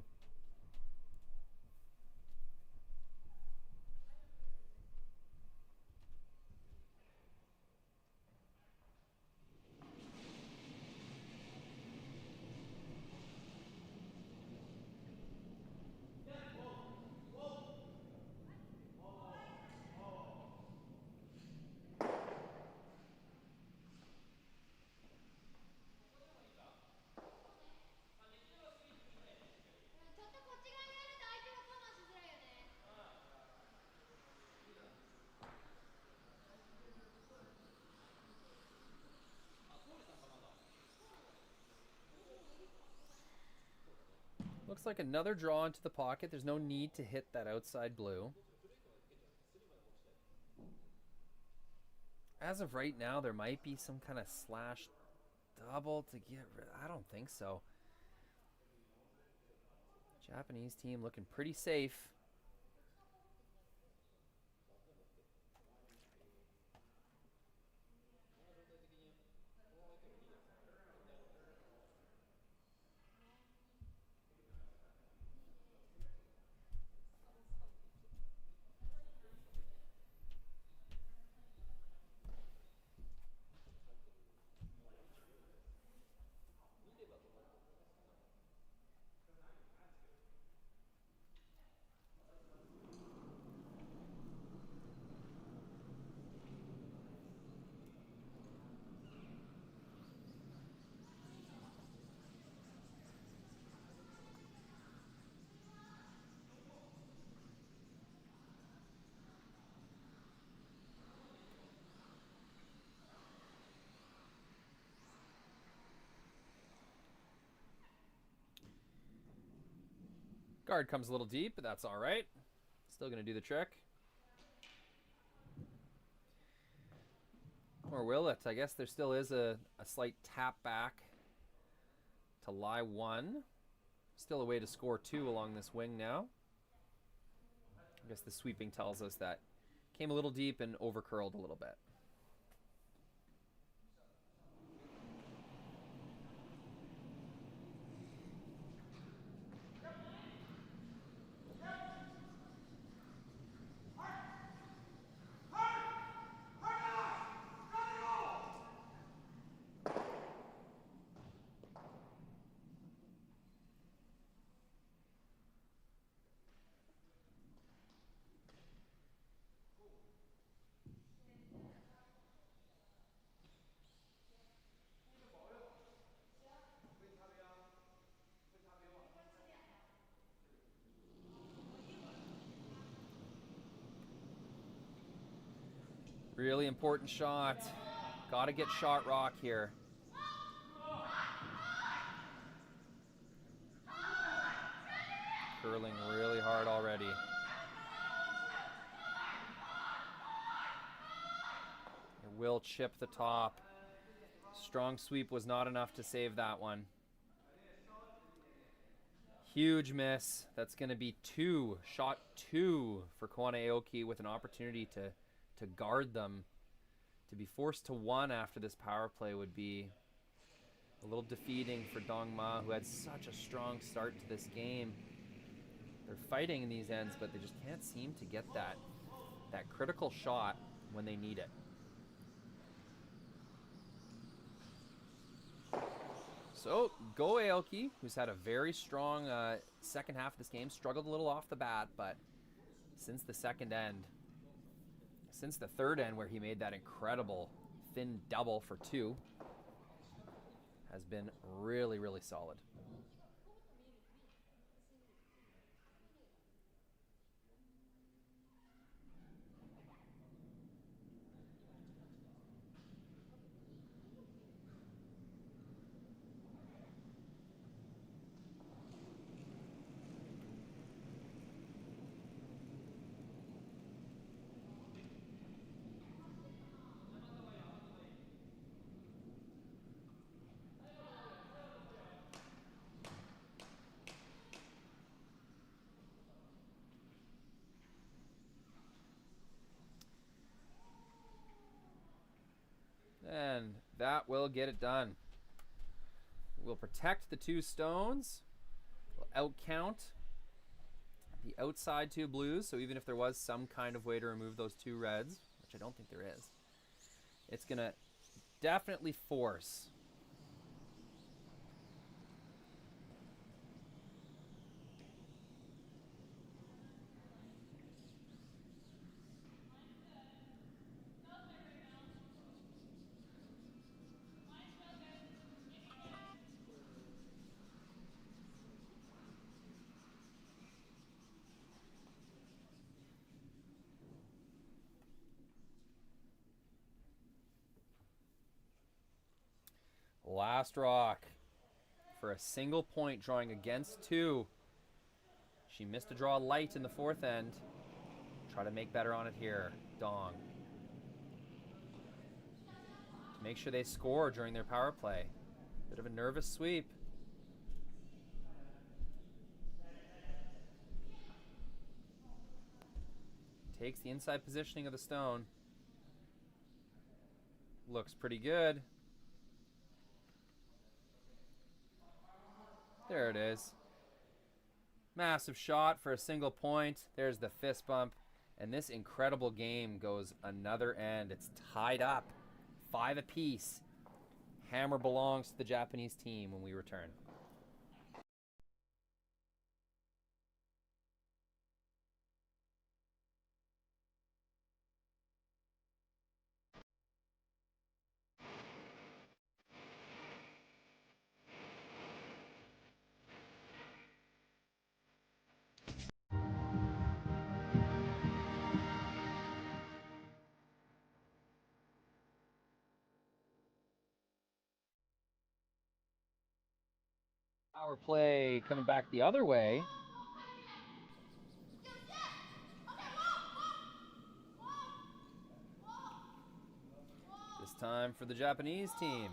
Looks like another draw into the pocket. There's no need to hit that outside blue. As of right now, there might be some kind of slash double to get rid. I don't think so. Japanese team looking pretty safe. Guard comes a little deep, but that's all right. Still going to do the trick. Or will it? I guess there still is a slight tap back to lie one. Still a way to score two along this wing now. I guess the sweeping tells us that came a little deep and over curled a little bit. Really important shot. Got to get shot rock here. Curling really hard already. It will chip the top. Strong sweep was not enough to save that one. Huge miss. That's going to be two. Shot two for Koana Aoki with an opportunity to guard them. To be forced to one after this power play would be a little defeating for Dongma, who had such a strong start to this game. They're fighting in these ends, but they just can't seem to get that critical shot when they need it. So, go Aoki, who's had a very strong second half of this game. Struggled a little off the bat, but since the second end, since the third end where he made that incredible thin double for two, has been really, really solid. and that will get it done. We'll protect the 2 stones. We'll outcount the outside 2 blues, so even if there was some kind of way to remove those 2 reds, which I don't think there is, it's going to definitely force last rock for a single point, drawing against 2. She missed a draw light in the 4th end. Try to make better on it here. Dong. To make sure they score during their power play. Bit of a nervous sweep. Takes the inside positioning of the stone. Looks pretty good. There it is. Massive shot for a single point. There's the fist bump. And this incredible game goes another end. It's tied up. 5 apiece. Hammer belongs to the Japanese team when we return. Power play coming back the other way. This time for the Japanese team.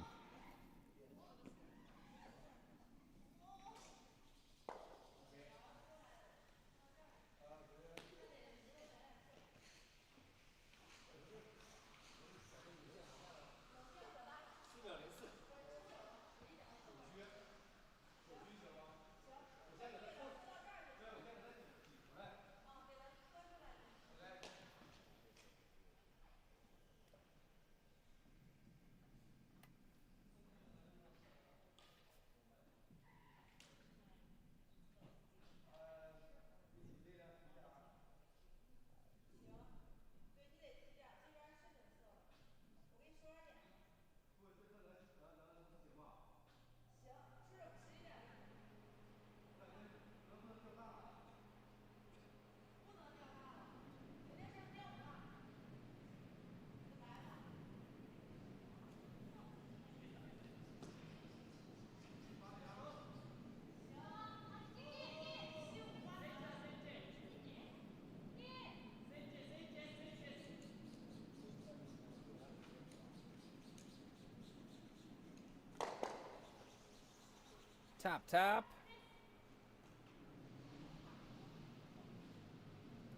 Tap, tap.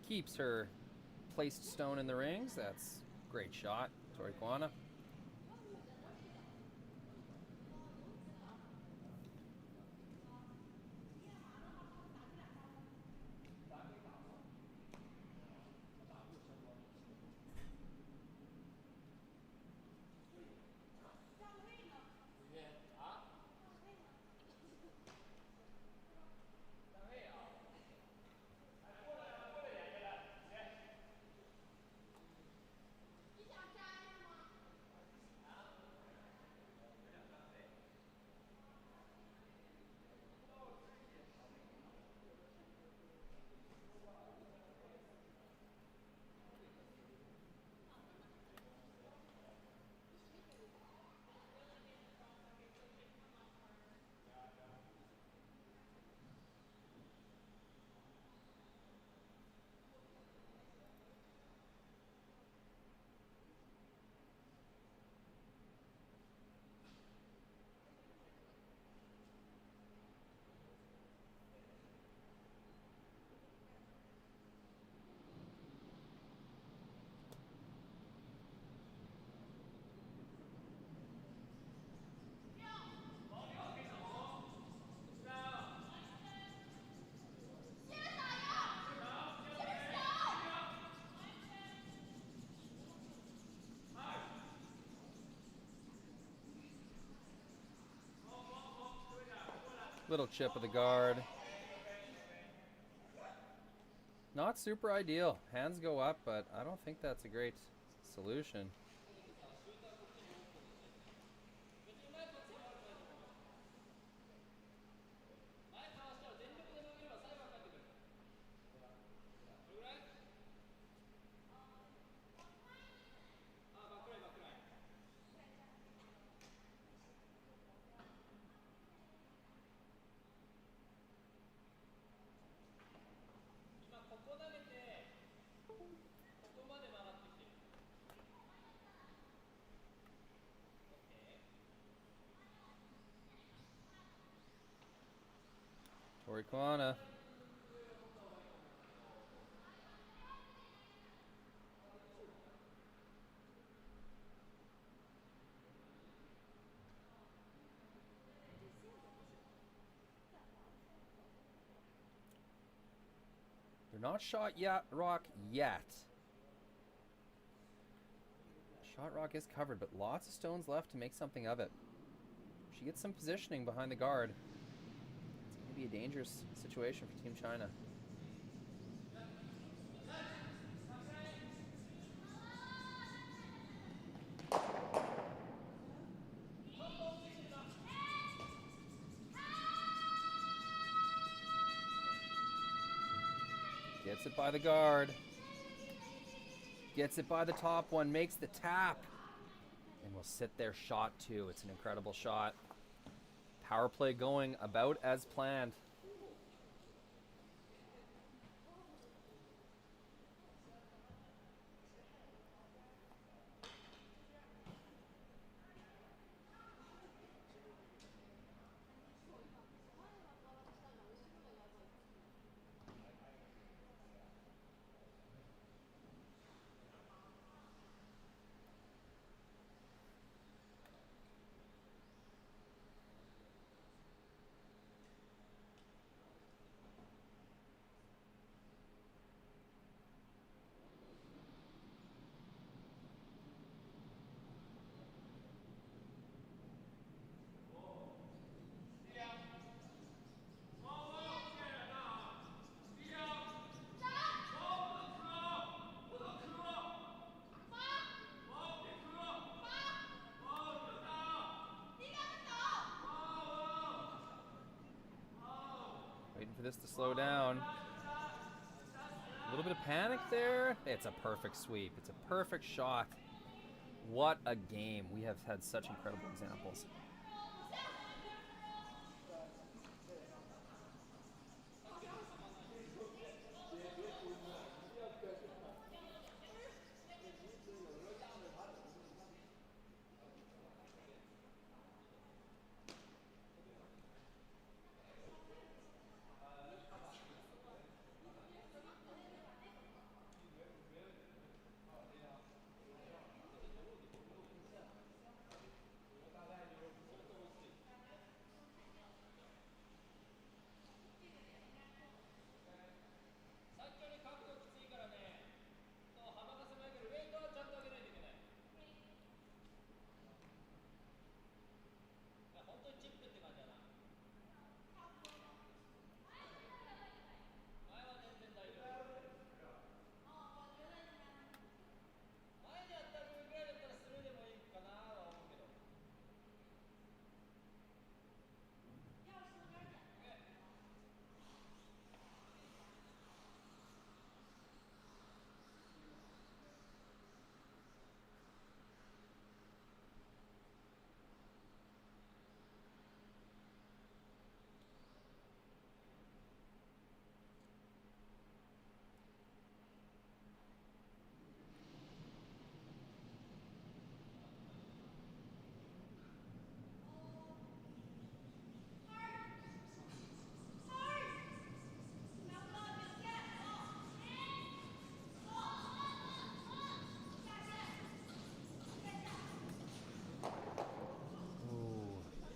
Keeps her placed stone in the rings. That's a great shot, Tori Koana. Little chip of the guard. Not super ideal. Hands go up, but I don't think that's a great solution. Tori Koana. They're not shot yet, rock yet. Shot rock is covered, but lots of stones left to make something of it. She gets some positioning behind the guard. It's going to be a dangerous situation for Team China. Gets it by the guard. Gets it by the top one. Makes the tap. And will sit there shot two. It's an incredible shot. Power play going about as planned. Waiting for this to slow down. A little bit of panic there. It's a perfect sweep. It's a perfect shot. What a game. We have had such incredible examples.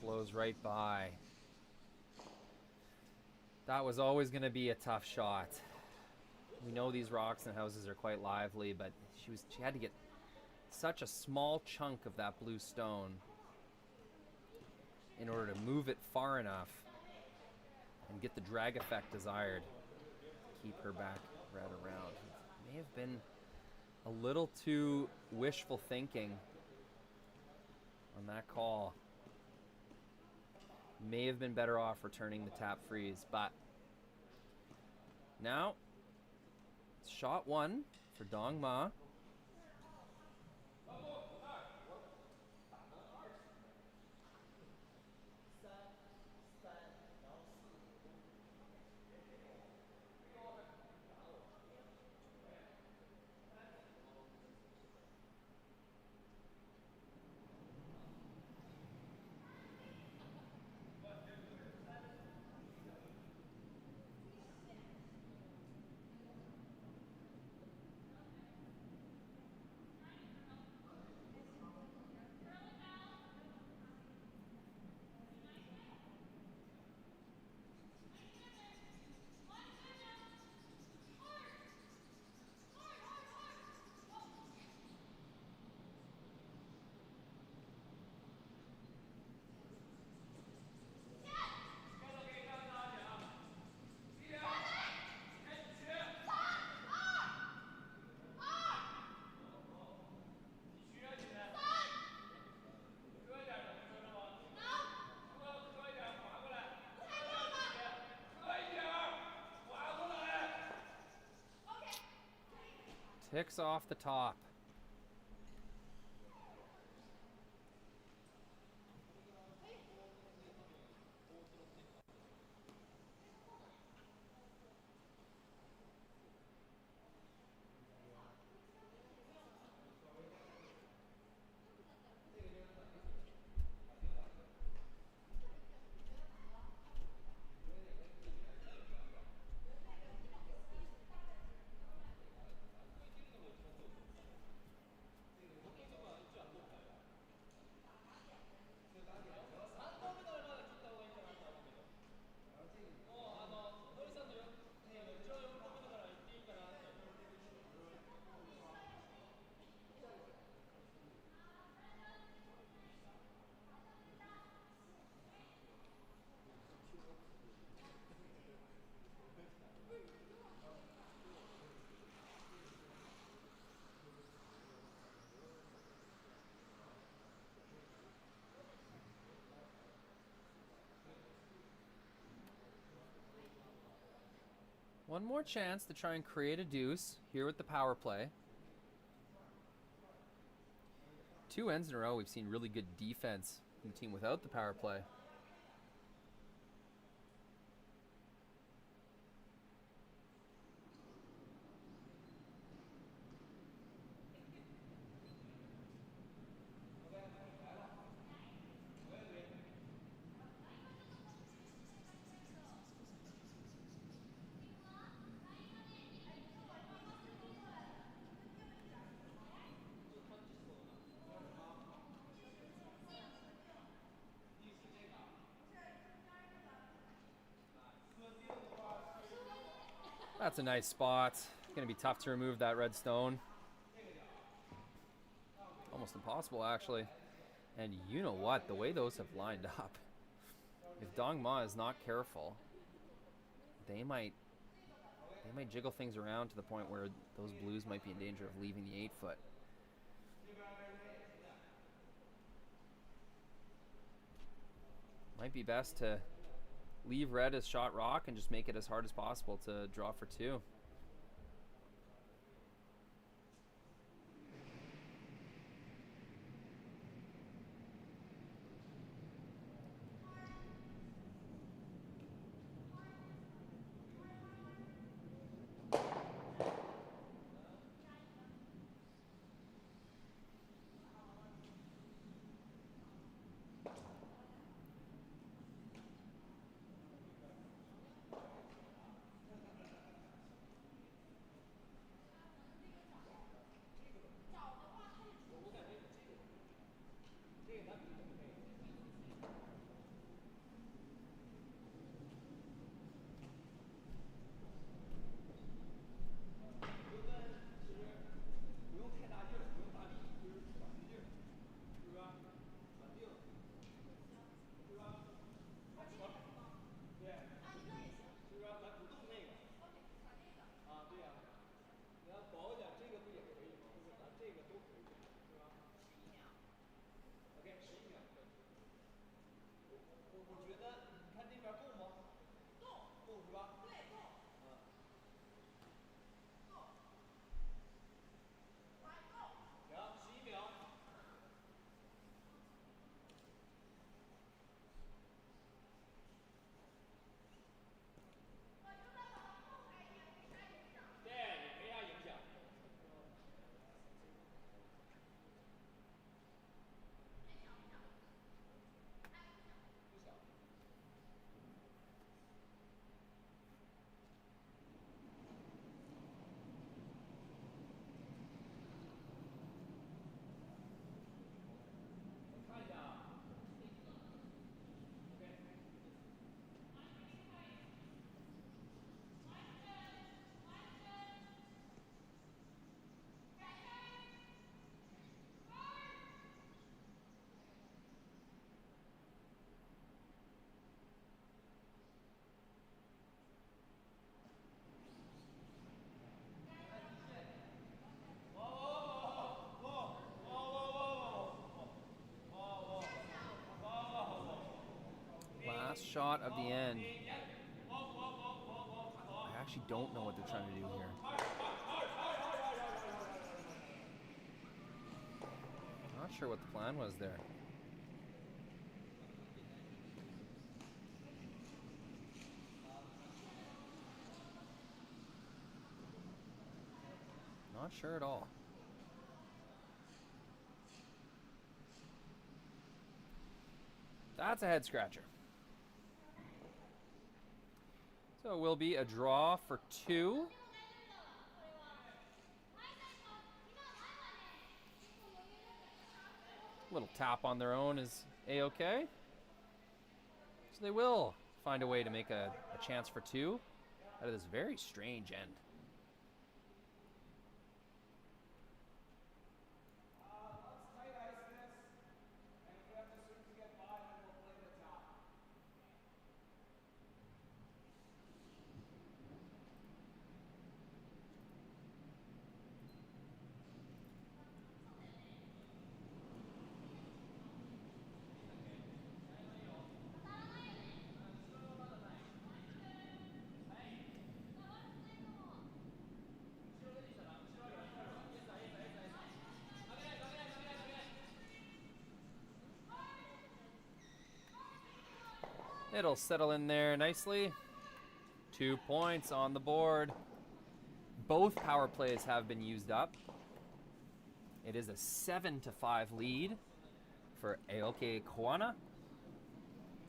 Blows right by. That was always going to be a tough shot. We know these rocks and houses are quite lively, but she had to get such a small chunk of that blue stone in order to move it far enough and get the drag effect desired. Keep her back right around. May have been a little too wishful thinking on that call. May have been better off returning the tap freeze, but now it's shot 1 for Dong Ma. Ticks off the top. One more chance to try and create a deuce here with the power play. 2 ends in a row, we've seen really good defense from the team without the power play. That's a nice spot. Gonna be tough to remove that red stone. Almost impossible, actually. And you know what? The way those have lined up, if Dong Ma is not careful, they might jiggle things around to the point where those blues might be in danger of leaving the 8-foot. Might be best to leave red as shot rock and just make it as hard as possible to draw for 2. last shot of the end. I actually don't know what they're trying to do here. Not sure what the plan was there. Not sure at all. That's a head scratcher. So it will be a draw for 2. Little tap on their own is A-okay. So they will find a way to make a chance for 2 out of this very strange end. It'll settle in there nicely. 2 points on the board. Both power plays have been used up. It is a 7-5 lead for Aoki Koana.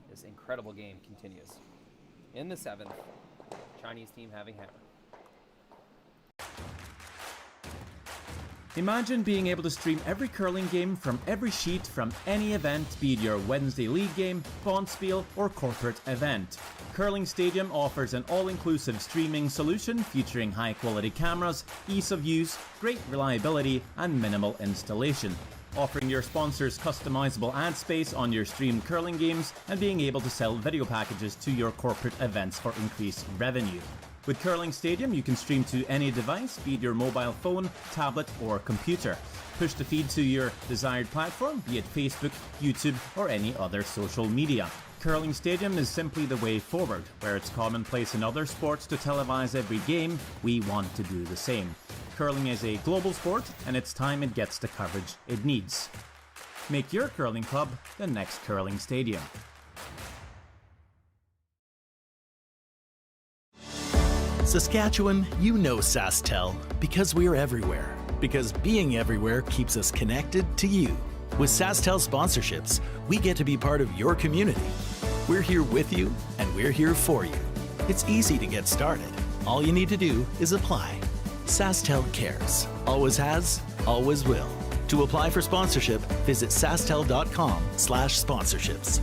This incredible game continues. In the 7th, Chinese team having hammer. Imagine being able to stream every curling game from every sheet from any event, be it your Wednesday league game, bonspiel, or corporate event. Curling Stadium offers an all-inclusive streaming solution featuring high-quality cameras, ease of use, great reliability, and minimal installation. Offering your sponsors customizable ad space on your streamed curling games and being able to sell video packages to your corporate events for increased revenue. With Curling Stadium, you can stream to any device, be it your mobile phone, tablet, or computer. Push the feed to your desired platform, be it Facebook, YouTube, or any other social media. Curling Stadium is simply the way forward. Where it's commonplace in other sports to televise every game, we want to do the same. Curling is a global sport, and it's time it gets the coverage it needs. Make your curling club the next Curling Stadium. Saskatchewan, you know SaskTel because we're everywhere. Because being everywhere keeps us connected to you. With SaskTel sponsorships, we get to be part of your community. We're here with you, and we're here for you. It's easy to get started. All you need to do is apply. SaskTel cares. Always has, always will. To apply for sponsorship, visit sastel.com/sponsorships.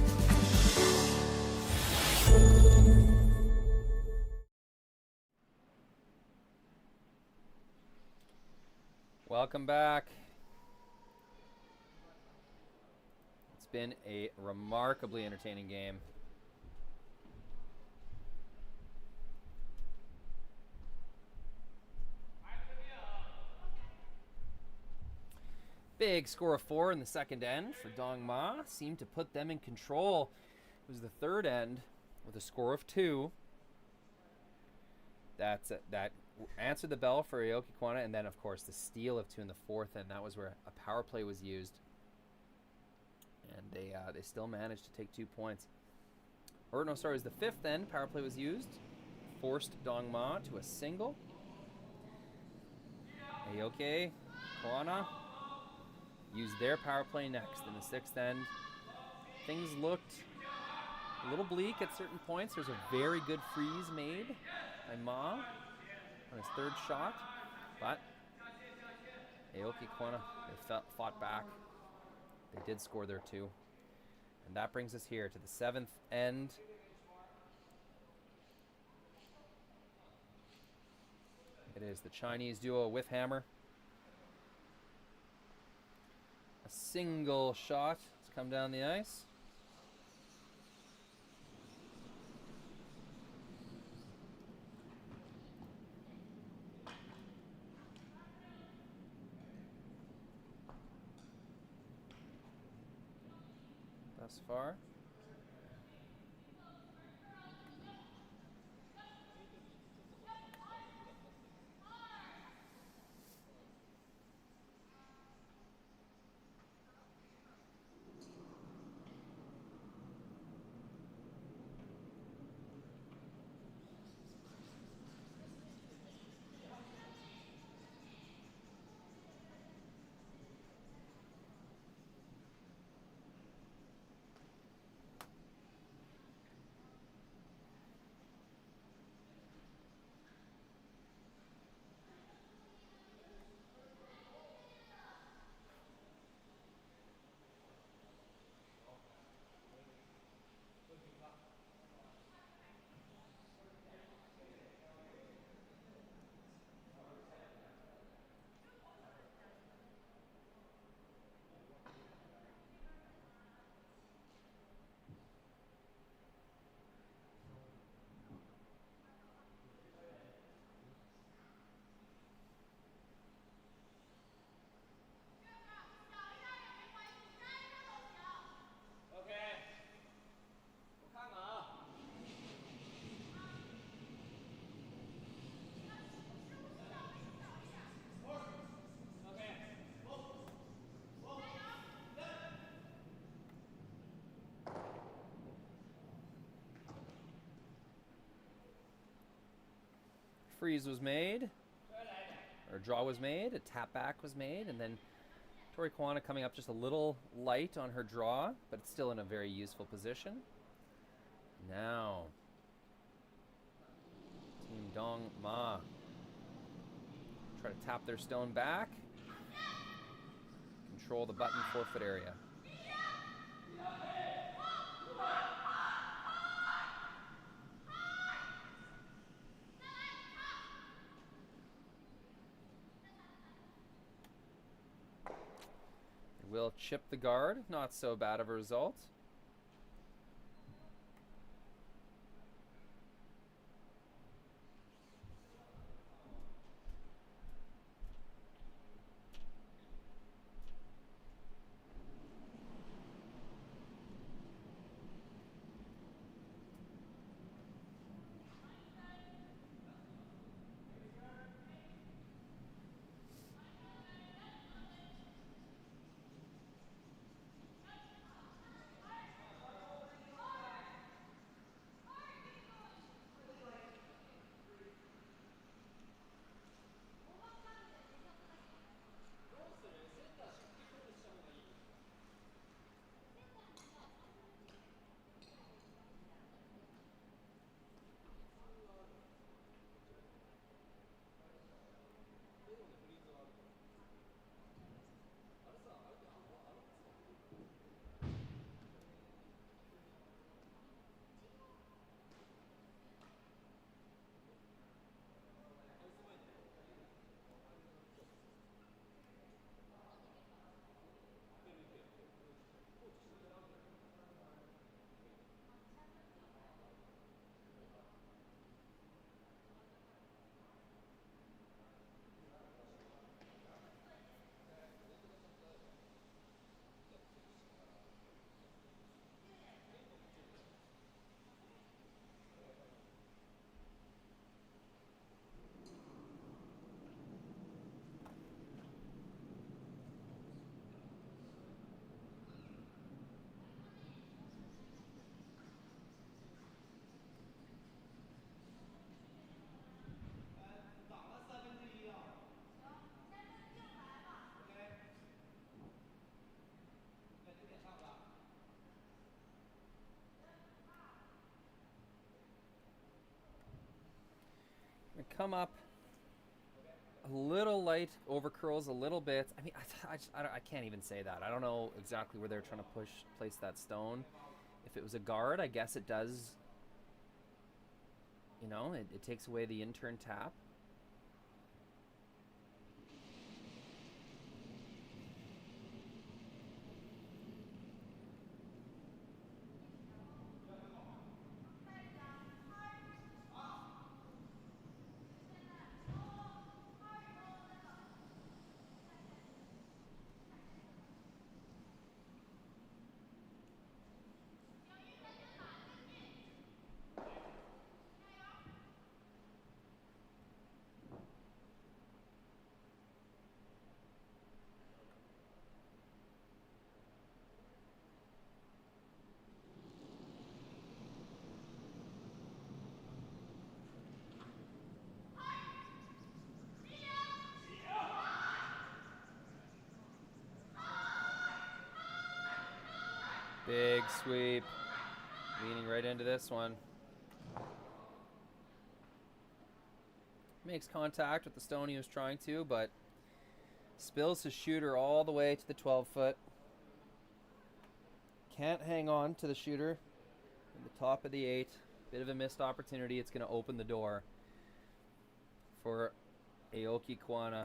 Welcome back. It's been a remarkably entertaining game. Big score of 4 in the second end for Dong Ma. Seemed to put them in control. It was the third end with a score of 2. That answered the bell for Aoki Koana, and then of course the steal of 2 in the fourth end. That was where a power play was used, and they still managed to take 2 points. Or no, sorry, it was the fifth end. Power play was used, forced Dong Ma to a single. Aoki Koana used their power play next in the sixth end. Things looked a little bleak at certain points. There's a very good freeze made by Ma on his third shot, but Aoki Koana, they fought back. They did score there too. And that brings us here to the seventh end. It is the Chinese duo with hammer. A single shot has come down the ice. Thus far. freeze was made, or draw was made, a tap back was made, and then Tori Koana coming up just a little light on her draw, but it's still in a very useful position. Now, Team Dong Ma try to tap their stone back, control the button forfeit area. Will chip the guard, not so bad of a result. Come up a little light, over curls a little bit. I mean, I can't even say that. I don't know exactly where they're trying to place that stone. If it was a guard, I guess it does, you know, it takes away the in-turn tap. Big sweep, leaning right into this one. Makes contact with the stone he was trying to, but spills his shooter all the way to the 12-foot. Can't hang on to the shooter at the top of the 8. Bit of a missed opportunity. It's going to open the door for Aoki Koana.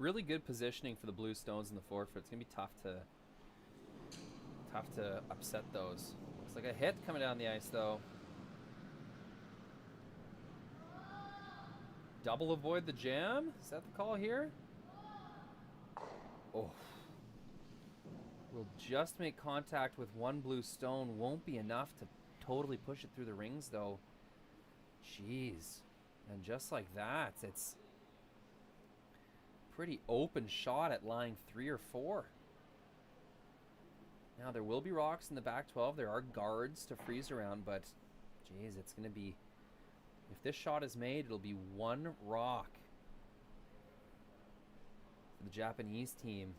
really good positioning for the blue stones in the forward foot. It's gonna be tough to upset those. Looks like a hit coming down the ice though. Double avoid the jam? Is that the call here? Oh. Will just make contact with one blue stone. Won't be enough to totally push it through the rings though. Jeez. And just like that, it's pretty open shot at line 3 or 4. Now there will be rocks in the back 12. There are guards to freeze around, but geez, it's going to be, if this shot is made, it'll be one rock for the Japanese team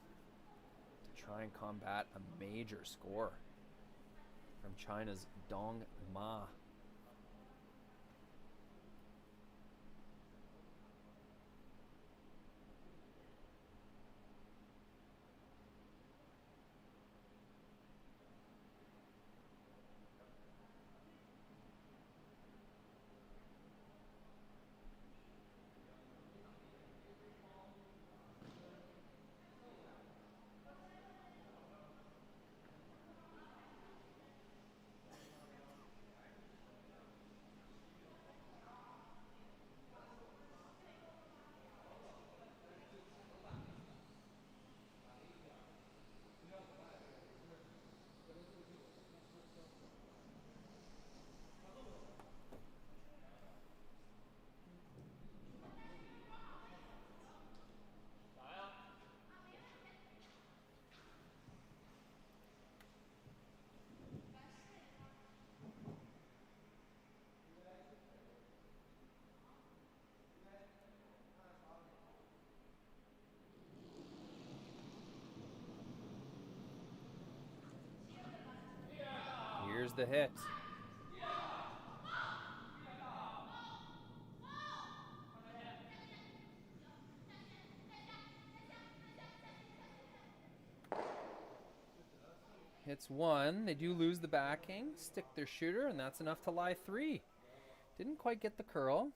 to try and combat a major score from China's Dong Ma. Here's the hit. Hits one. They do lose the backing, stick their shooter, and that's enough to lie 3. Didn't quite get the curl.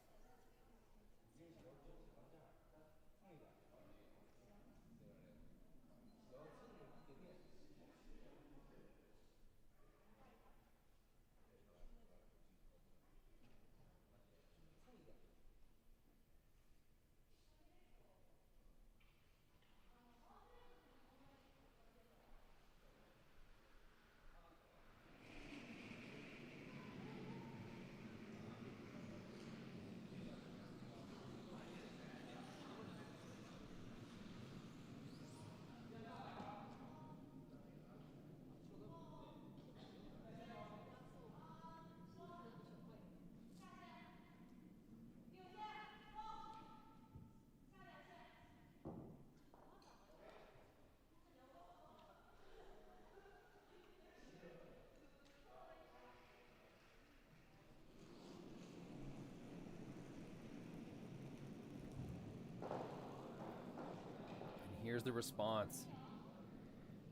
Here's the response.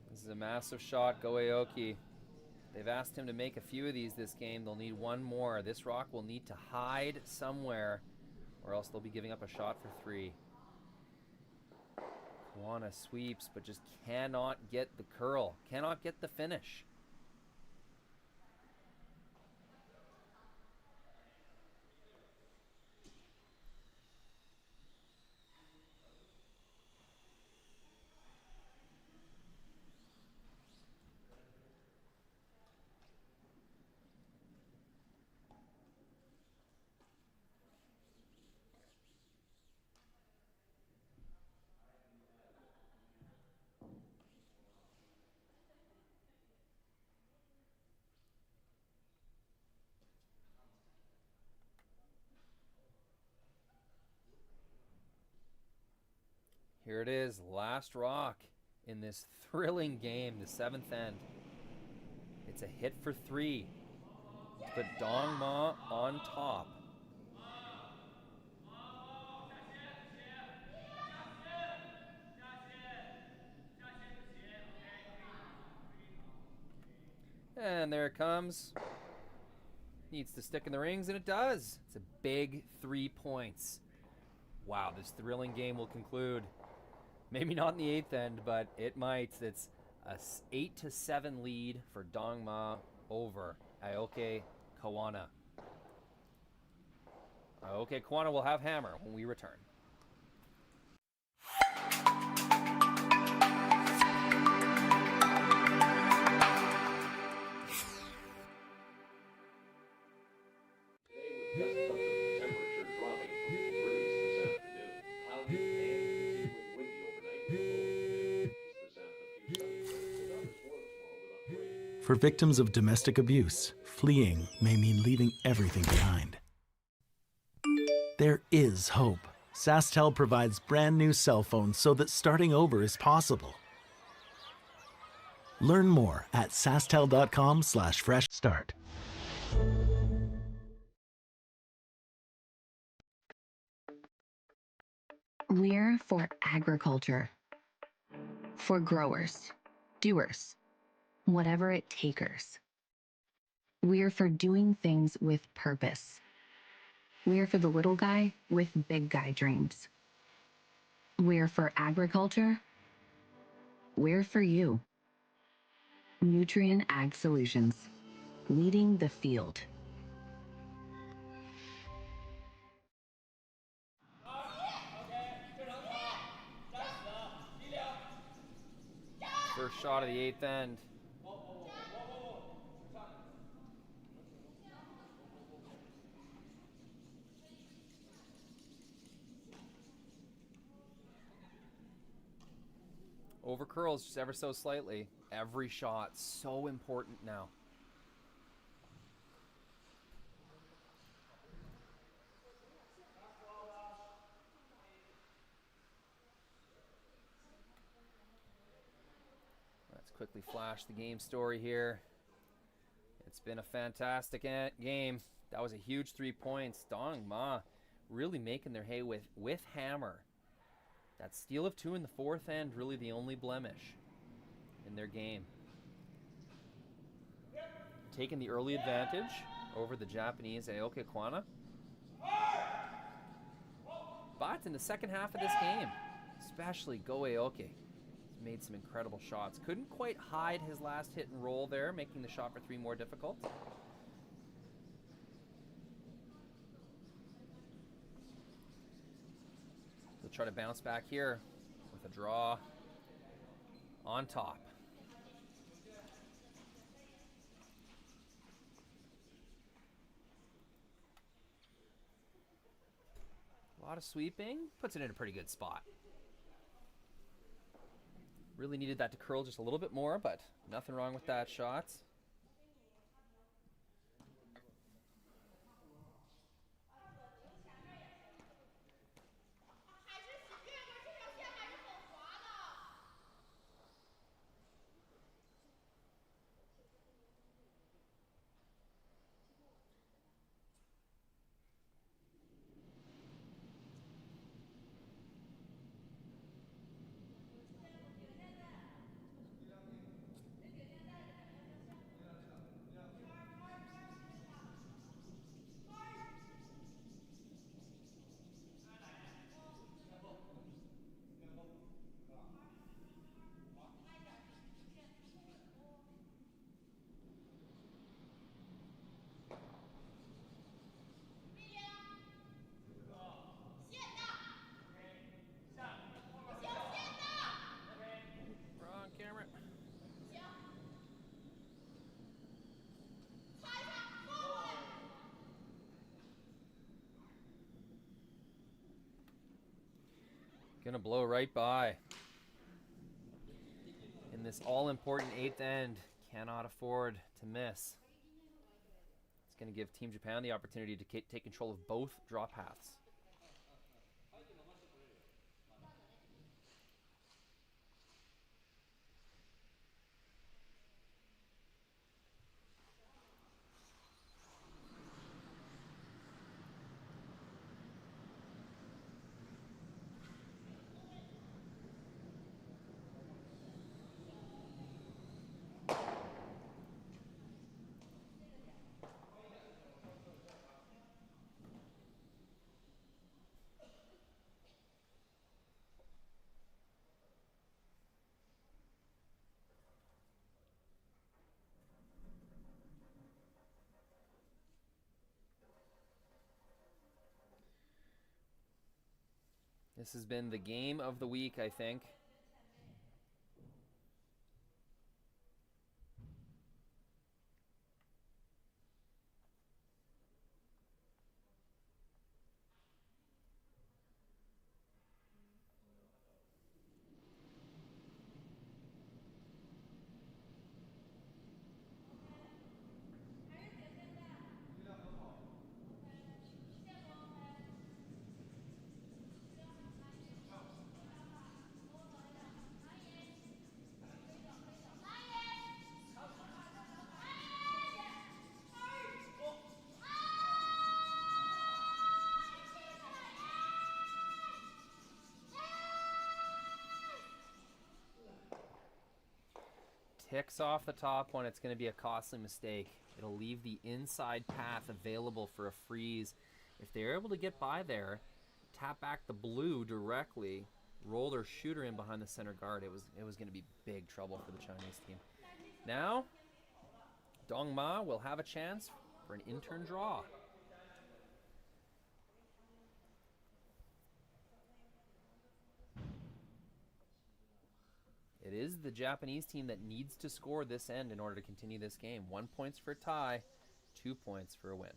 This is a massive shot. Go Aoki. They've asked him to make a few of these this game. They'll need one more. This rock will need to hide somewhere, or else they'll be giving up a shot for 3. Koana sweeps, but just cannot get the curl. Cannot get the finish. Here it is, last rock in this thrilling game, the 7th end. It's a hit for 3 to put Dong Ma on top. And there it comes. Needs to stick in the rings, and it does. It's a big 3 points. Wow, this thrilling game will conclude Maybe not in the 8th end, but it might. It's a 8-7 lead for Dongma over Aoki Koana. Aoki Koana will have hammer when we return. For victims of domestic abuse, fleeing may mean leaving everything behind. There is hope. SaskTel provides brand new cell phones so that starting over is possible. Learn more at sasktel.com/fresh start. We're for agriculture. For growers, doers, whatever it takers. We're for doing things with purpose. We're for the little guy with big guy dreams. We're for agriculture. We're for you. Nutrient Ag Solutions, leading the field. First shot of the 8th end. Over curls just ever so slightly. Every shot so important now. Let's quickly flash the game story here. It's been a fantastic game. That was a huge 3 points. Dongma really making their hay with hammer. That steal of 2 in the 4th end, really the only blemish in their game. Taking the early advantage over the Japanese Aoki Koana. But in the second half of this game, especially Go Aoki, made some incredible shots. Couldn't quite hide his last hit and roll there, making the shot for 3 more difficult. They'll try to bounce back here with a draw on top. A lot of sweeping, puts it in a pretty good spot. Really needed that to curl just a little bit more, but nothing wrong with that shot. Wrong camera. Gonna blow right by. In this all-important 8th end, cannot afford to miss. It's gonna give Team Japan the opportunity to take control of both draw paths. This has been the game of the week, I think. Ticks off the top one. It's going to be a costly mistake. It'll leave the inside path available for a freeze. If they're able to get by there, tap back the blue directly, roll their shooter in behind the center guard, it was going to be big trouble for the Chinese team. Now, Dongma will have a chance for an in-turn draw. It is the Japanese team that needs to score this end in order to continue this game. 1 point for a tie, 2 points for a win.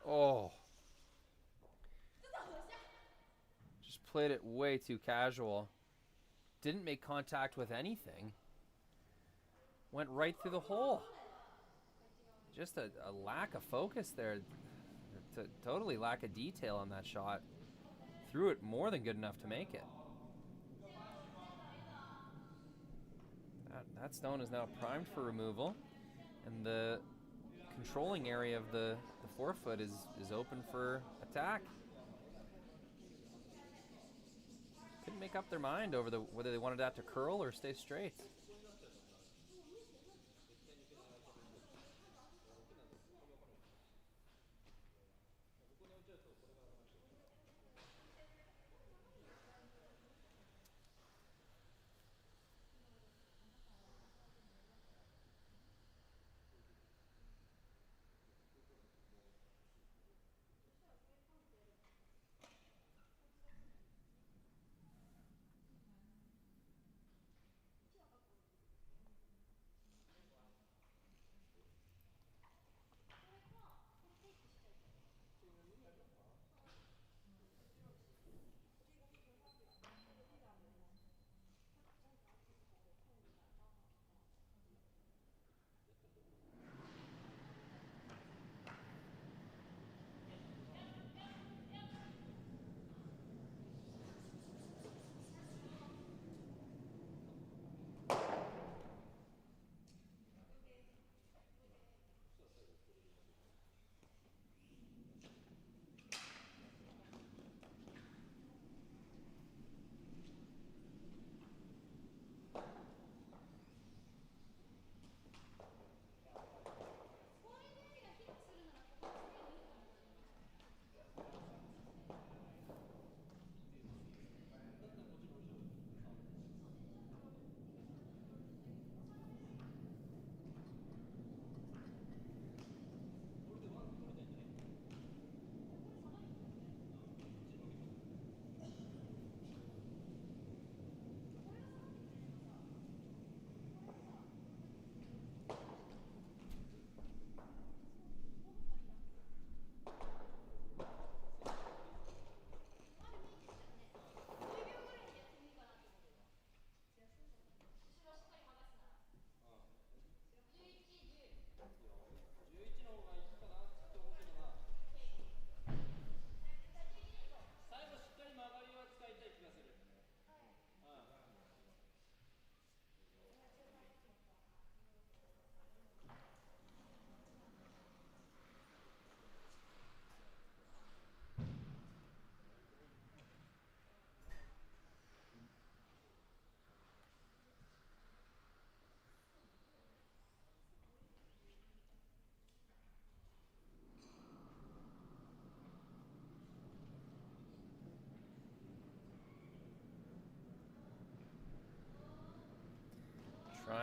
Oh. Just played it way too casual. Didn't make contact with anything. Went right through the hole. Just a lack of focus there. Totally lack of detail on that shot. Threw it more than good enough to make it. That stone is now primed for removal. And the controlling area of the forefoot is open for attack. Couldn't make up their mind over whether they wanted that to curl or stay straight.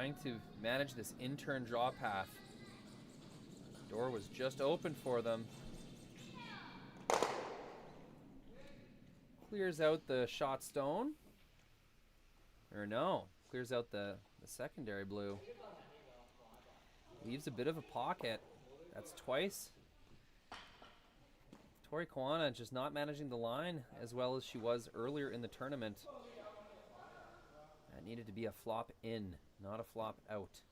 trying to manage this in-turn draw path. Door was just open for them. Clears out the shot stone. Or no, clears out the secondary blue. Leaves a bit of a pocket. That's twice. Tori Koana just not managing the line as well as she was earlier in the tournament. That needed to be a flop in, not a flop out.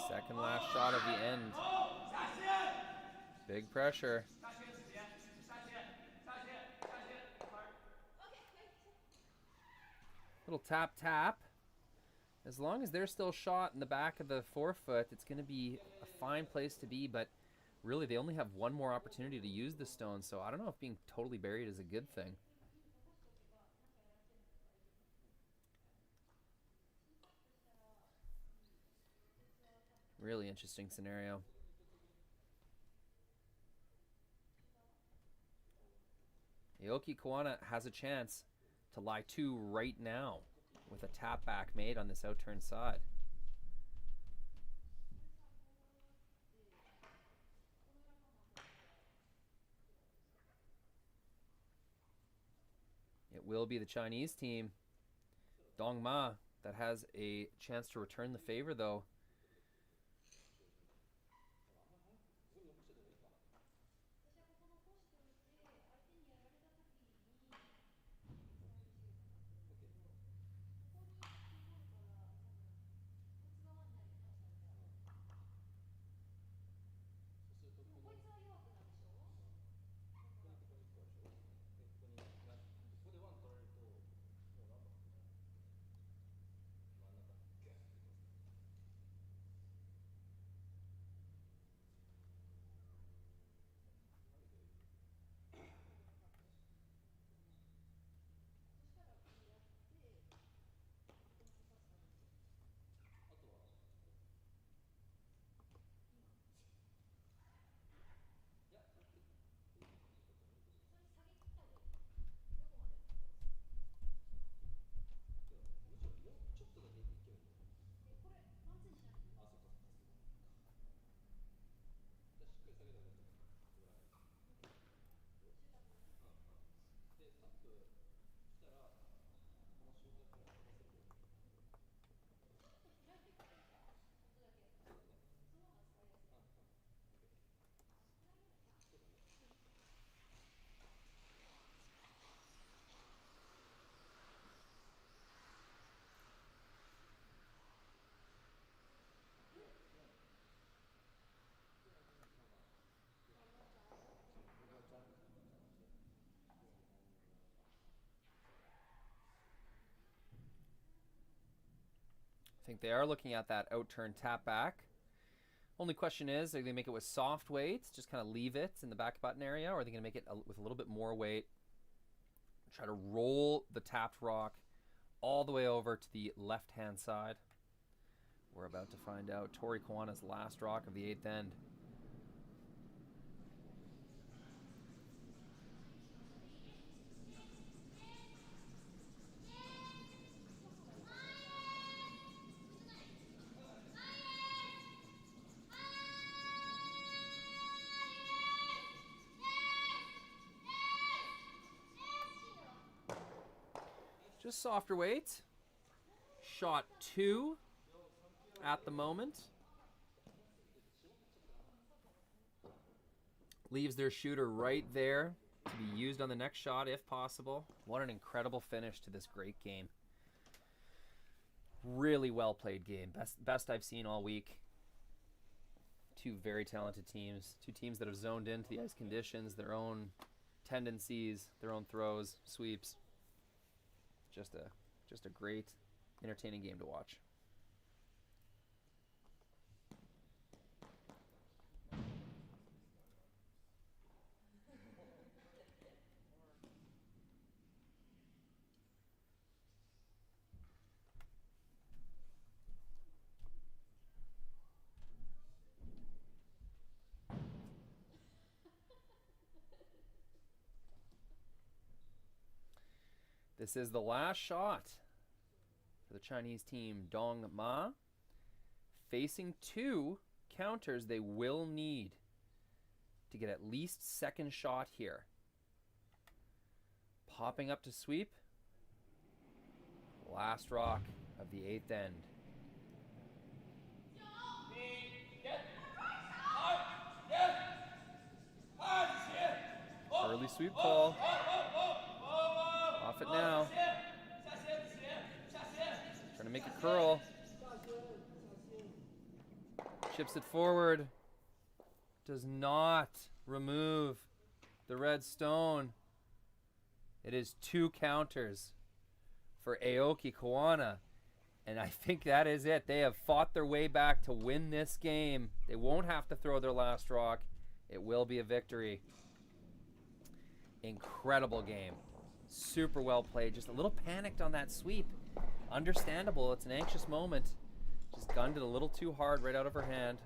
Second last shot of the end. Big pressure. Little tap tap. As long as they're still shot in the back of the forefoot, it's going to be a fine place to be, but really they only have one more opportunity to use the stone, so I don't know if being totally buried is a good thing. Really interesting scenario. Aoki Koana has a chance to lie two right now with a tap back made on this out-turn side. It will be the Chinese team, Dong Ma, that has a chance to return the favor though. I think they are looking at that out-turn tap back. Only question is, are they going to make it with soft weight, just kind of leave it in the back button area, or are they going to make it with a little bit more weight? Try to roll the tapped rock all the way over to the left-hand side. We're about to find out. Tori Koana's last rock of the 8th end. Just softer weight. Shot 2 at the moment. Leaves their shooter right there to be used on the next shot if possible. What an incredible finish to this great game. Really well played game. Best I've seen all week. two very talented teams. Two teams that have zoned into the ice conditions, their own tendencies, their own throws, sweeps. Just a great, entertaining game to watch. This is the last shot for the Chinese team, Dong Ma. Facing two counters they will need to get at least second shot here. Popping up to sweep. Last rock of the 8th end. Early sweep call. Off it now. Trying to make it curl. Chips it forward. Does not remove the red stone. It is 2 counters for Aoki Koana. And I think that is it. They have fought their way back to win this game. They won't have to throw their last rock. It will be a victory. Incredible game. Super well played. Just a little panicked on that sweep. Understandable. It's an anxious moment. Just gunned it a little too hard right out of her hand.